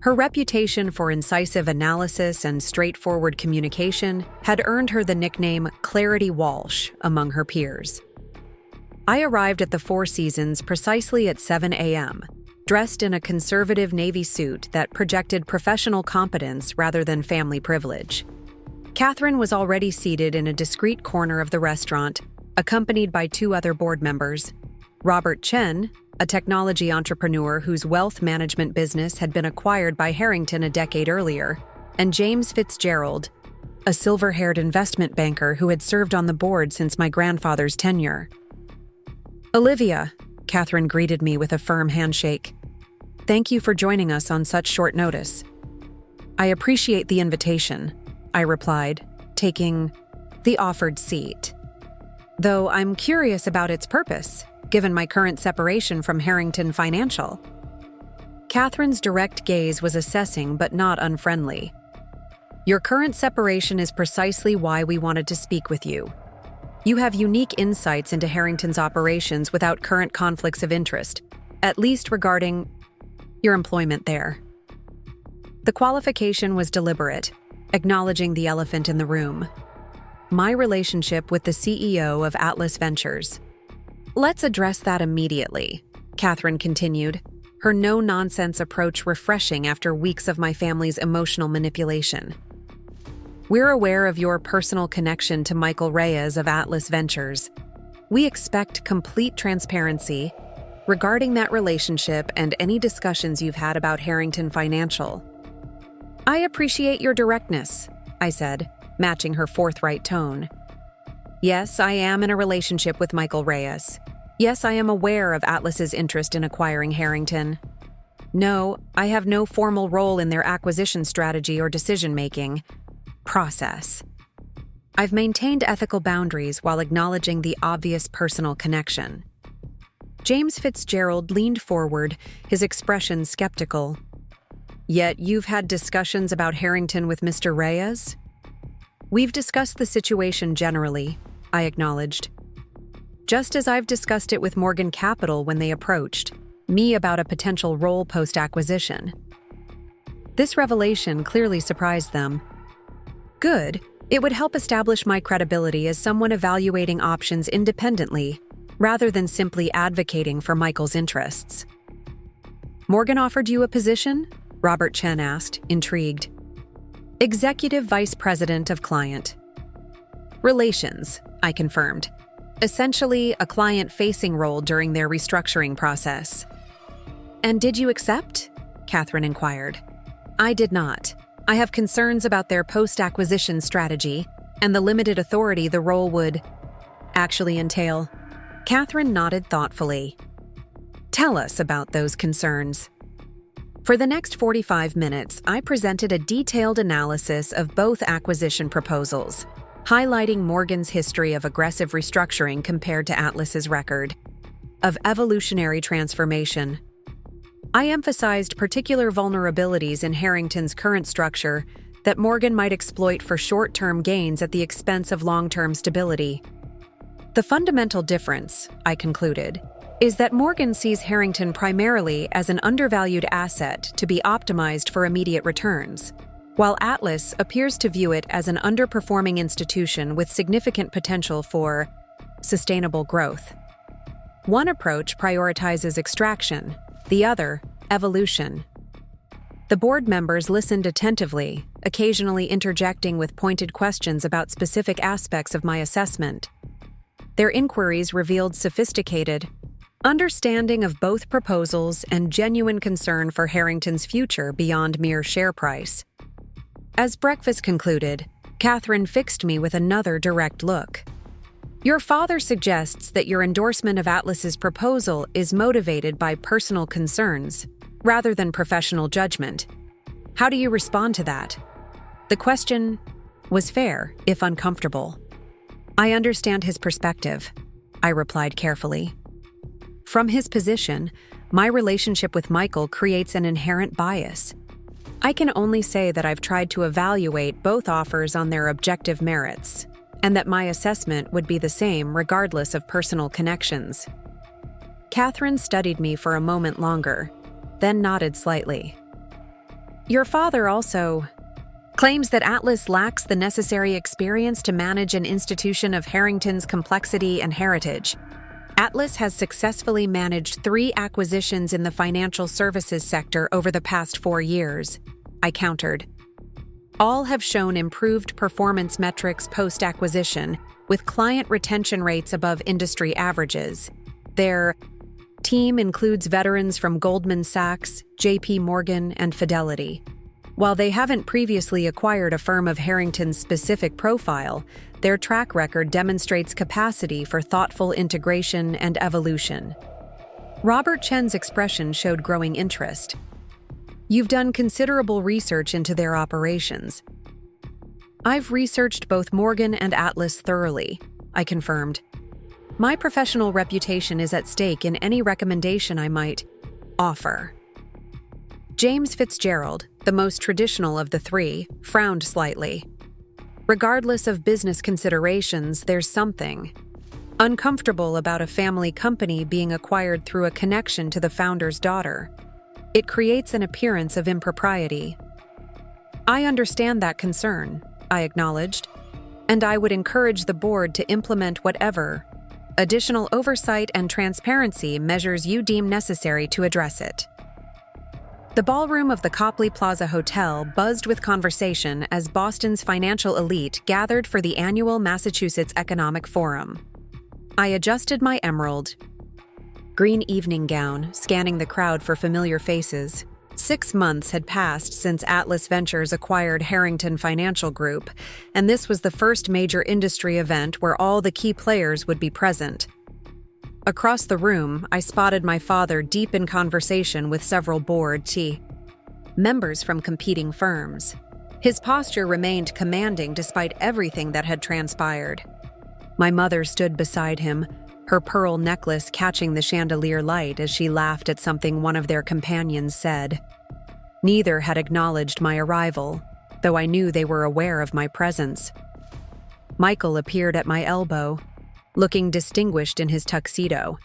Her reputation for incisive analysis and straightforward communication had earned her the nickname Clarity Walsh among her peers. I arrived at the Four Seasons precisely at 7 a.m., dressed in a conservative navy suit that projected professional competence rather than family privilege. Catherine was already seated in a discreet corner of the restaurant, accompanied by 2 other board members. Robert Chen, a technology entrepreneur whose wealth management business had been acquired by Harrington a decade earlier, and James Fitzgerald, a silver-haired investment banker who had served on the board since my grandfather's tenure. Olivia, Catherine greeted me with a firm handshake. Thank you for joining us on such short notice. I appreciate the invitation, I replied, taking the offered seat. Though I'm curious about its purpose, given my current separation from Harrington Financial. Catherine's direct gaze was assessing but not unfriendly. Your current separation is precisely why we wanted to speak with you. You have unique insights into Harrington's operations without current conflicts of interest, at least regarding your employment there. The qualification was deliberate, acknowledging the elephant in the room. My relationship with the CEO of Atlas Ventures. Let's address that immediately, Catherine continued, her no-nonsense approach refreshing after weeks of my family's emotional manipulation. We're aware of your personal connection to Michael Reyes of Atlas Ventures. We expect complete transparency regarding that relationship and any discussions you've had about Harrington Financial. I appreciate your directness, I said, matching her forthright tone. Yes, I am in a relationship with Michael Reyes. Yes, I am aware of Atlas's interest in acquiring Harrington. No, I have no formal role in their acquisition strategy or decision-making process. I've maintained ethical boundaries while acknowledging the obvious personal connection. James Fitzgerald leaned forward, his expression skeptical. Yet you've had discussions about Harrington with Mr. Reyes? We've discussed the situation generally, I acknowledged. Just as I've discussed it with Morgan Capital when they approached me about a potential role post-acquisition. This revelation clearly surprised them. Good. It would help establish my credibility as someone evaluating options independently, rather than simply advocating for Michael's interests. Morgan offered you a position? Robert Chen asked, intrigued. Executive Vice President of Client Relations, I confirmed. essentially a client-facing role during their restructuring process. "And did you accept?" Catherine inquired. "I did not. I have concerns about their post-acquisition strategy and the limited authority the role would actually entail." Catherine nodded thoughtfully. "Tell us about those concerns." For the next 45 minutes, I presented a detailed analysis of both acquisition proposals, highlighting Morgan's history of aggressive restructuring compared to Atlas's record of evolutionary transformation. I emphasized particular vulnerabilities in Harrington's current structure that Morgan might exploit for short-term gains at the expense of long-term stability. The fundamental difference, I concluded, is that Morgan sees Harrington primarily as an undervalued asset to be optimized for immediate returns, while Atlas appears to view it as an underperforming institution with significant potential for sustainable growth. One approach prioritizes extraction, the other, evolution. The board members listened attentively, occasionally interjecting with pointed questions about specific aspects of my assessment. Their inquiries revealed sophisticated understanding of both proposals and genuine concern for Harrington's future beyond mere share price. As breakfast concluded, Catherine fixed me with another direct look. "Your father suggests that your endorsement of Atlas's proposal is motivated by personal concerns, rather than professional judgment. How do you respond to that?" The question was fair, if uncomfortable. "I understand his perspective," I replied carefully. "From his position, my relationship with Michael creates an inherent bias. I can only say that I've tried to evaluate both offers on their objective merits, and that my assessment would be the same regardless of personal connections." Catherine studied me for a moment longer, then nodded slightly. "Your father also claims that Atlas lacks the necessary experience to manage an institution of Harrington's complexity and heritage. Atlas has successfully managed 3 acquisitions in the financial services sector over the past 4 years," I countered. "All have shown improved performance metrics post-acquisition, with client retention rates above industry averages. Their team includes veterans from Goldman Sachs, JP Morgan, and Fidelity. While they haven't previously acquired a firm of Harrington's specific profile, their track record demonstrates capacity for thoughtful integration and evolution." Robert Chen's expression showed growing interest. "You've done considerable research into their operations." "I've researched both Morgan and Atlas thoroughly," I confirmed. "My professional reputation is at stake in any recommendation I might offer." James Fitzgerald, the most traditional of the 3, frowned slightly. "Regardless of business considerations, there's something uncomfortable about a family company being acquired through a connection to the founder's daughter. It creates an appearance of impropriety." "I understand that concern," I acknowledged, "and I would encourage the board to implement whatever additional oversight and transparency measures you deem necessary to address it." The ballroom of the Copley Plaza Hotel buzzed with conversation as Boston's financial elite gathered for the annual Massachusetts Economic Forum. I adjusted my emerald green evening gown, scanning the crowd for familiar faces. 6 months had passed since Atlas Ventures acquired Harrington Financial Group, and this was the first major industry event where all the key players would be present. Across the room, I spotted my father deep in conversation with several board members from competing firms. His posture remained commanding despite everything that had transpired. My mother stood beside him, her pearl necklace catching the chandelier light as she laughed at something one of their companions said. Neither had acknowledged my arrival, though I knew they were aware of my presence. Michael appeared at my elbow, looking distinguished in his tuxedo.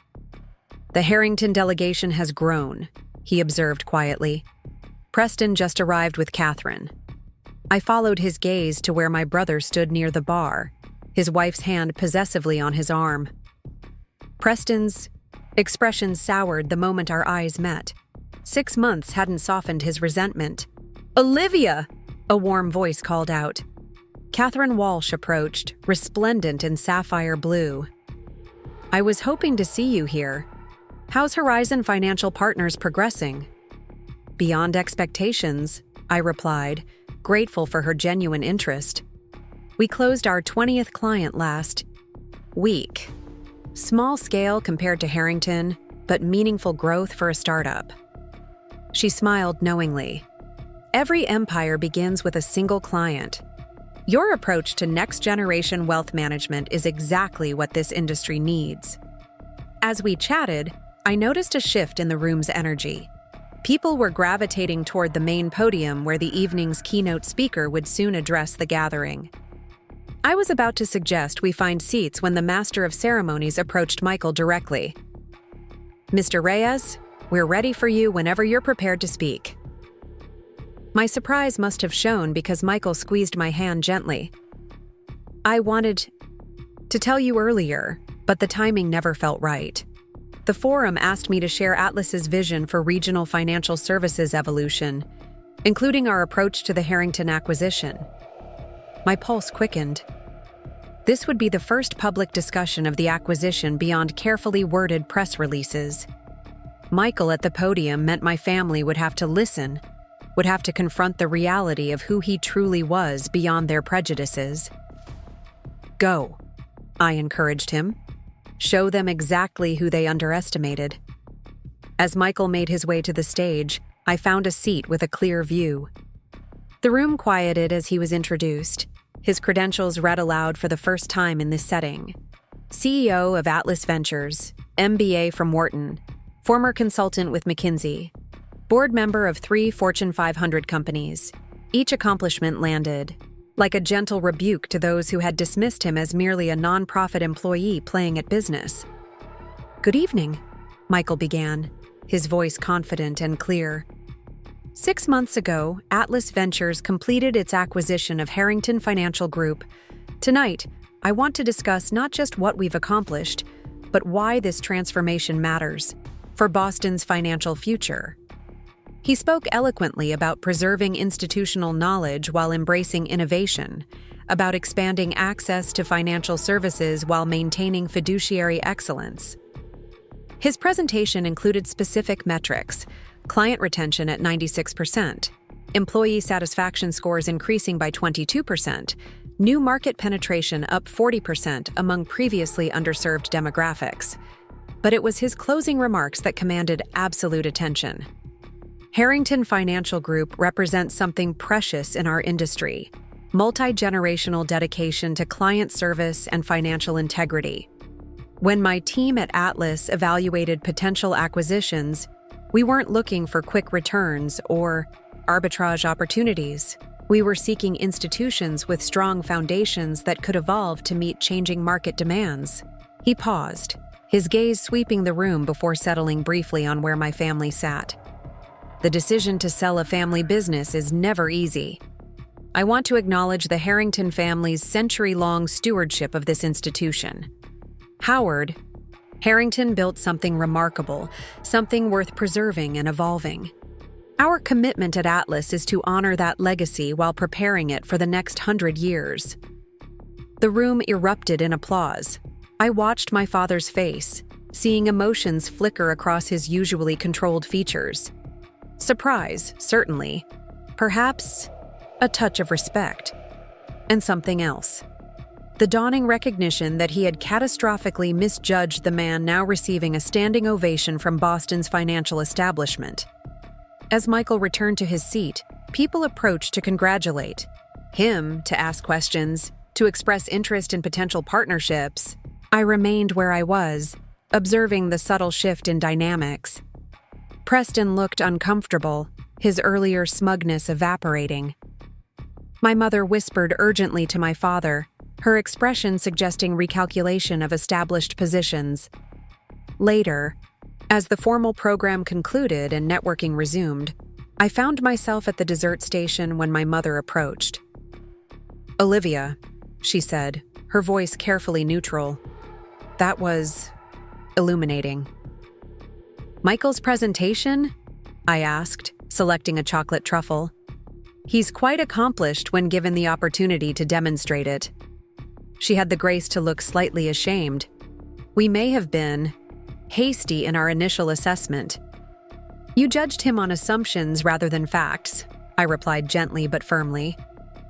"The Harrington delegation has grown," he observed quietly. "Preston just arrived with Catherine." I followed his gaze to where my brother stood near the bar, his wife's hand possessively on his arm. Preston's expression soured the moment our eyes met. 6 months hadn't softened his resentment. "Olivia!" a warm voice called out. Catherine Walsh approached, resplendent in sapphire blue. I was hoping to see you here. How's Horizon Financial Partners progressing? Beyond expectations, I replied, grateful for her genuine interest. We closed our 20th client last week. Small scale compared to Harrington, but meaningful growth for a startup. She smiled knowingly. Every empire begins with a single client. Your approach to next-generation wealth management is exactly what this industry needs. As we chatted, I noticed a shift in the room's energy. People were gravitating toward the main podium where the evening's keynote speaker would soon address the gathering. I was about to suggest we find seats when the master of ceremonies approached Michael directly. Mr. Reyes, we're ready for you whenever you're prepared to speak. My surprise must have shown because Michael squeezed my hand gently. I wanted to tell you earlier, but the timing never felt right. The forum asked me to share Atlas's vision for regional financial services evolution, including our approach to the Harrington acquisition. My pulse quickened. This would be the first public discussion of the acquisition beyond carefully worded press releases. Michael at the podium meant my family would have to listen, would have to confront the reality of who he truly was beyond their prejudices. Go, I encouraged him. Show them exactly who they underestimated. As Michael made his way to the stage, I found a seat with a clear view. The room quieted as he was introduced, his credentials read aloud for the first time in this setting. CEO of Atlas Ventures, MBA from Wharton, former consultant with McKinsey, board member of 3 Fortune 500 companies. Each accomplishment landed like a gentle rebuke to those who had dismissed him as merely a nonprofit employee playing at business. Good evening, Michael began, his voice confident and clear. 6 months ago, Atlas Ventures completed its acquisition of Harrington Financial Group. Tonight, I want to discuss not just what we've accomplished, but why this transformation matters for Boston's financial future. He spoke eloquently about preserving institutional knowledge while embracing innovation, about expanding access to financial services while maintaining fiduciary excellence. His presentation included specific metrics: client retention at 96%, employee satisfaction scores increasing by 22%, new market penetration up 40% among previously underserved demographics. But it was his closing remarks that commanded absolute attention. Harrington Financial Group represents something precious in our industry: multi-generational dedication to client service and financial integrity. When my team at Atlas evaluated potential acquisitions, we weren't looking for quick returns or arbitrage opportunities. We were seeking institutions with strong foundations that could evolve to meet changing market demands. He paused, his gaze sweeping the room before settling briefly on where my family sat. The decision to sell a family business is never easy. I want to acknowledge the Harrington family's century-long stewardship of this institution. Howard, Harrington built something remarkable, something worth preserving and evolving. Our commitment at Atlas is to honor that legacy while preparing it for the next 100 years. The room erupted in applause. I watched my father's face, seeing emotions flicker across his usually controlled features. Surprise, certainly. Perhaps a touch of respect. And something else. The dawning recognition that he had catastrophically misjudged the man now receiving a standing ovation from Boston's financial establishment. As Michael returned to his seat, people approached to congratulate him, to ask questions, to express interest in potential partnerships. I remained where I was, observing the subtle shift in dynamics. Preston looked uncomfortable, his earlier smugness evaporating. My mother whispered urgently to my father, her expression suggesting recalculation of established positions. Later, as the formal program concluded and networking resumed, I found myself at the dessert station when my mother approached. "Olivia," she said, her voice carefully neutral. That was illuminating. "Michael's presentation?" I asked, selecting a chocolate truffle. "He's quite accomplished when given the opportunity to demonstrate it." She had the grace to look slightly ashamed. We may have been hasty in our initial assessment. You judged him on assumptions rather than facts, I replied gently but firmly.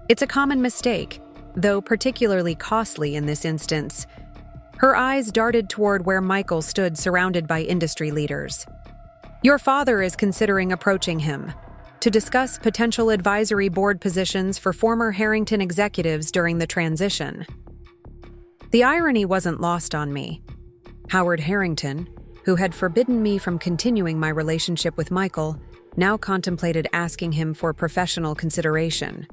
It's a common mistake, though particularly costly in this instance. Her eyes darted toward where Michael stood surrounded by industry leaders. Your father is considering approaching him to discuss potential advisory board positions for former Harrington executives during the transition. The irony wasn't lost on me. Howard Harrington, who had forbidden me from continuing my relationship with Michael, now contemplated asking him for professional consideration.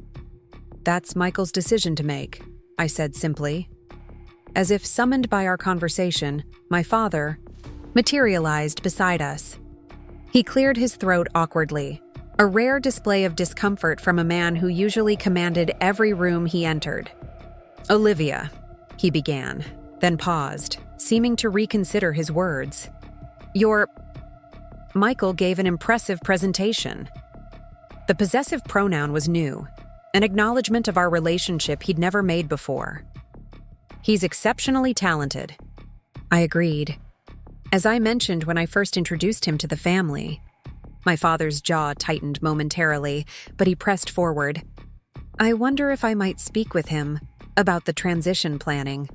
That's Michael's decision to make, I said simply. As if summoned by our conversation, my father materialized beside us. He cleared his throat awkwardly, a rare display of discomfort from a man who usually commanded every room he entered. Olivia, he began, then paused, seeming to reconsider his words. Michael gave an impressive presentation. The possessive pronoun was new, an acknowledgement of our relationship he'd never made before. He's exceptionally talented. I agreed. As I mentioned when I first introduced him to the family. My father's jaw tightened momentarily, but he pressed forward. I wonder if I might speak with him about the transition planning.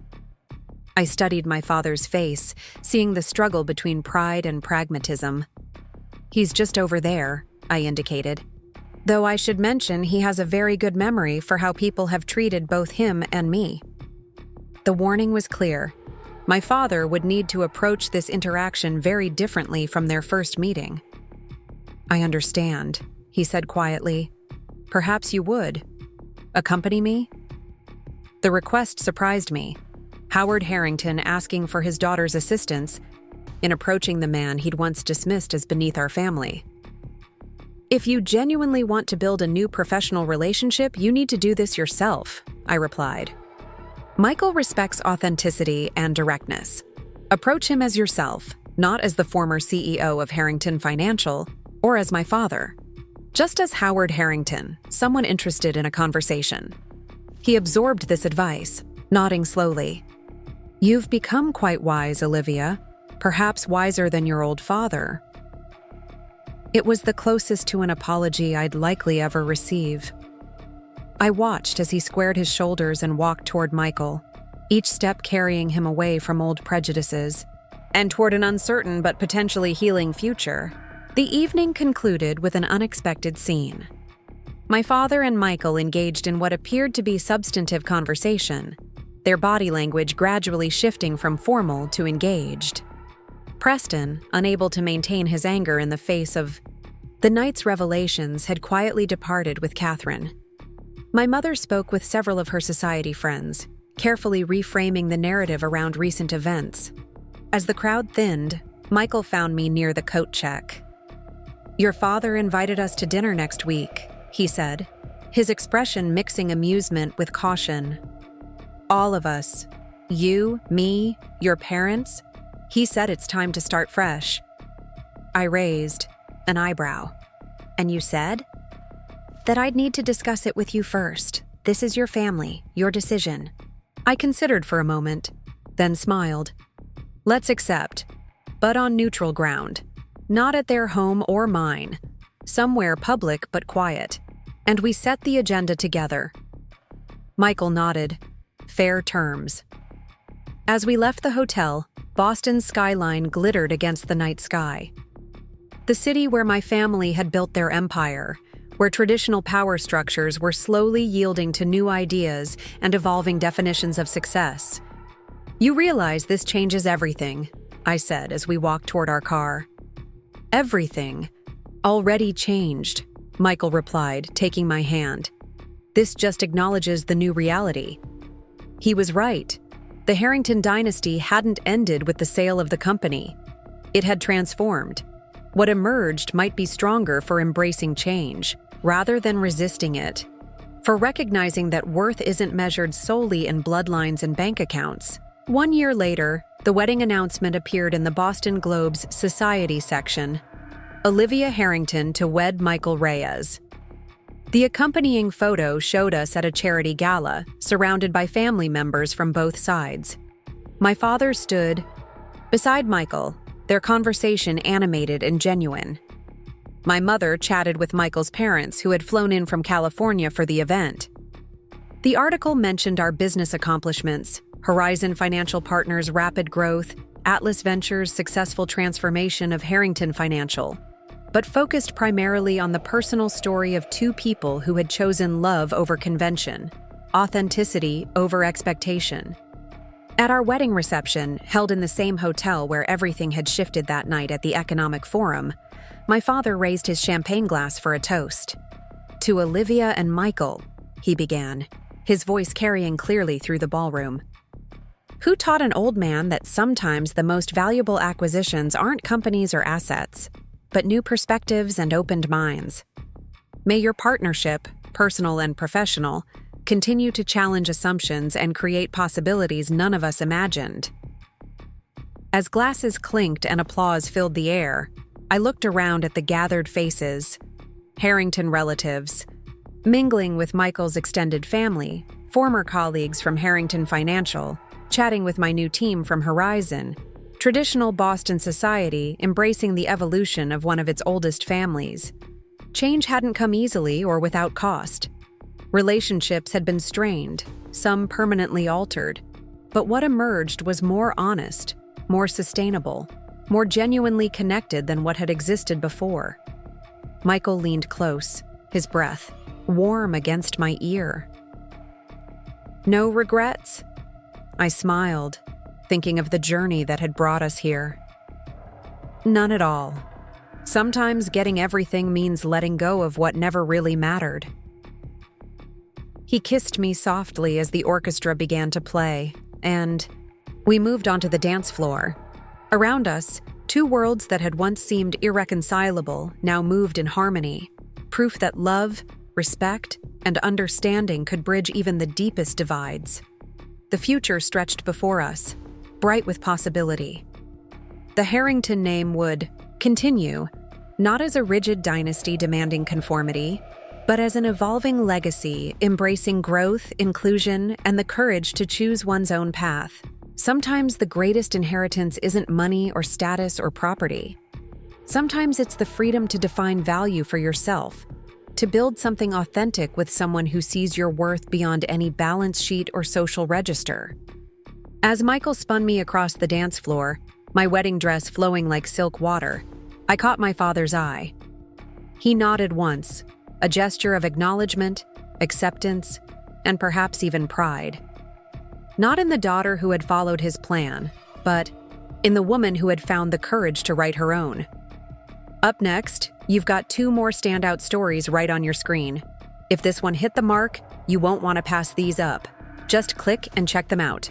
I studied my father's face, seeing the struggle between pride and pragmatism. He's just over there, I indicated. Though I should mention he has a very good memory for how people have treated both him and me. The warning was clear. My father would need to approach this interaction very differently from their first meeting. I understand, he said quietly. Perhaps you would. Accompany me? The request surprised me. Howard Harrington asking for his daughter's assistance in approaching the man he'd once dismissed as beneath our family. If you genuinely want to build a new professional relationship, you need to do this yourself, I replied. Michael respects authenticity and directness. Approach him as yourself, not as the former CEO of Harrington Financial or as my father. Just as Howard Harrington, someone interested in a conversation. He absorbed this advice, nodding slowly. You've become quite wise, Olivia, perhaps wiser than your old father. It was the closest to an apology I'd likely ever receive. I watched as he squared his shoulders and walked toward Michael, each step carrying him away from old prejudices and toward an uncertain but potentially healing future. The evening concluded with an unexpected scene. My father and Michael engaged in what appeared to be substantive conversation, their body language gradually shifting from formal to engaged. Preston, unable to maintain his anger in the face of the night's revelations, had quietly departed with Catherine. My mother spoke with several of her society friends, carefully reframing the narrative around recent events. As the crowd thinned, Michael found me near the coat check. Your father invited us to dinner next week, he said, his expression mixing amusement with caution. All of us. You, me, your parents. He said it's time to start fresh. I raised an eyebrow. And you said? That I'd need to discuss it with you first. This is your family, your decision. I considered for a moment, then smiled. Let's accept, but on neutral ground. Not at their home or mine. Somewhere public but quiet. And we set the agenda together. Michael nodded. Fair terms. As we left the hotel, Boston's skyline glittered against the night sky. The city where my family had built their empire, where traditional power structures were slowly yielding to new ideas and evolving definitions of success. You realize this changes everything, I said as we walked toward our car. Everything. Already changed, Michael replied, taking my hand. This just acknowledges the new reality. He was right. The Harrington dynasty hadn't ended with the sale of the company. It had transformed. What emerged might be stronger for embracing change, rather than resisting it. For recognizing that worth isn't measured solely in bloodlines and bank accounts. 1 year later, the wedding announcement appeared in the Boston Globe's Society section. Olivia Harrington to wed Michael Reyes. The accompanying photo showed us at a charity gala, surrounded by family members from both sides. My father stood, Beside Michael, their conversation animated and genuine. My mother chatted with Michael's parents who had flown in from California for the event. The article mentioned our business accomplishments, Horizon Financial Partners' rapid growth, Atlas Ventures' successful transformation of Harrington Financial, but focused primarily on the personal story of two people who had chosen love over convention, authenticity over expectation. At our wedding reception, held in the same hotel where everything had shifted that night at the Economic Forum, my father raised his champagne glass for a toast. "To Olivia and Michael," he began, his voice carrying clearly through the ballroom. "Who taught an old man that sometimes the most valuable acquisitions aren't companies or assets, but new perspectives and opened minds? May your partnership, personal and professional, continue to challenge assumptions and create possibilities none of us imagined." As glasses clinked and applause filled the air, I looked around at the gathered faces, Harrington relatives, mingling with Michael's extended family, former colleagues from Harrington Financial, chatting with my new team from Horizon, traditional Boston society embracing the evolution of one of its oldest families. Change hadn't come easily or without cost. Relationships had been strained, some permanently altered, but what emerged was more honest, more sustainable, more genuinely connected than what had existed before. Michael leaned close, his breath warm against my ear. "No regrets?" I smiled, thinking of the journey that had brought us here. "None at all. Sometimes getting everything means letting go of what never really mattered." He kissed me softly as the orchestra began to play, and we moved onto the dance floor. Around us, two worlds that had once seemed irreconcilable now moved in harmony, proof that love, respect, and understanding could bridge even the deepest divides. The future stretched before us, bright with possibility. The Harrington name would continue, not as a rigid dynasty demanding conformity, but as an evolving legacy embracing growth, inclusion, and the courage to choose one's own path. Sometimes the greatest inheritance isn't money or status or property. Sometimes it's the freedom to define value for yourself, to build something authentic with someone who sees your worth beyond any balance sheet or social register. As Michael spun me across the dance floor, my wedding dress flowing like silk water, I caught my father's eye. He nodded once, a gesture of acknowledgement, acceptance, and perhaps even pride. Not in the daughter who had followed his plan, but in the woman who had found the courage to write her own. Up next, you've got two more standout stories right on your screen. If this one hit the mark, you won't want to pass these up. Just click and check them out.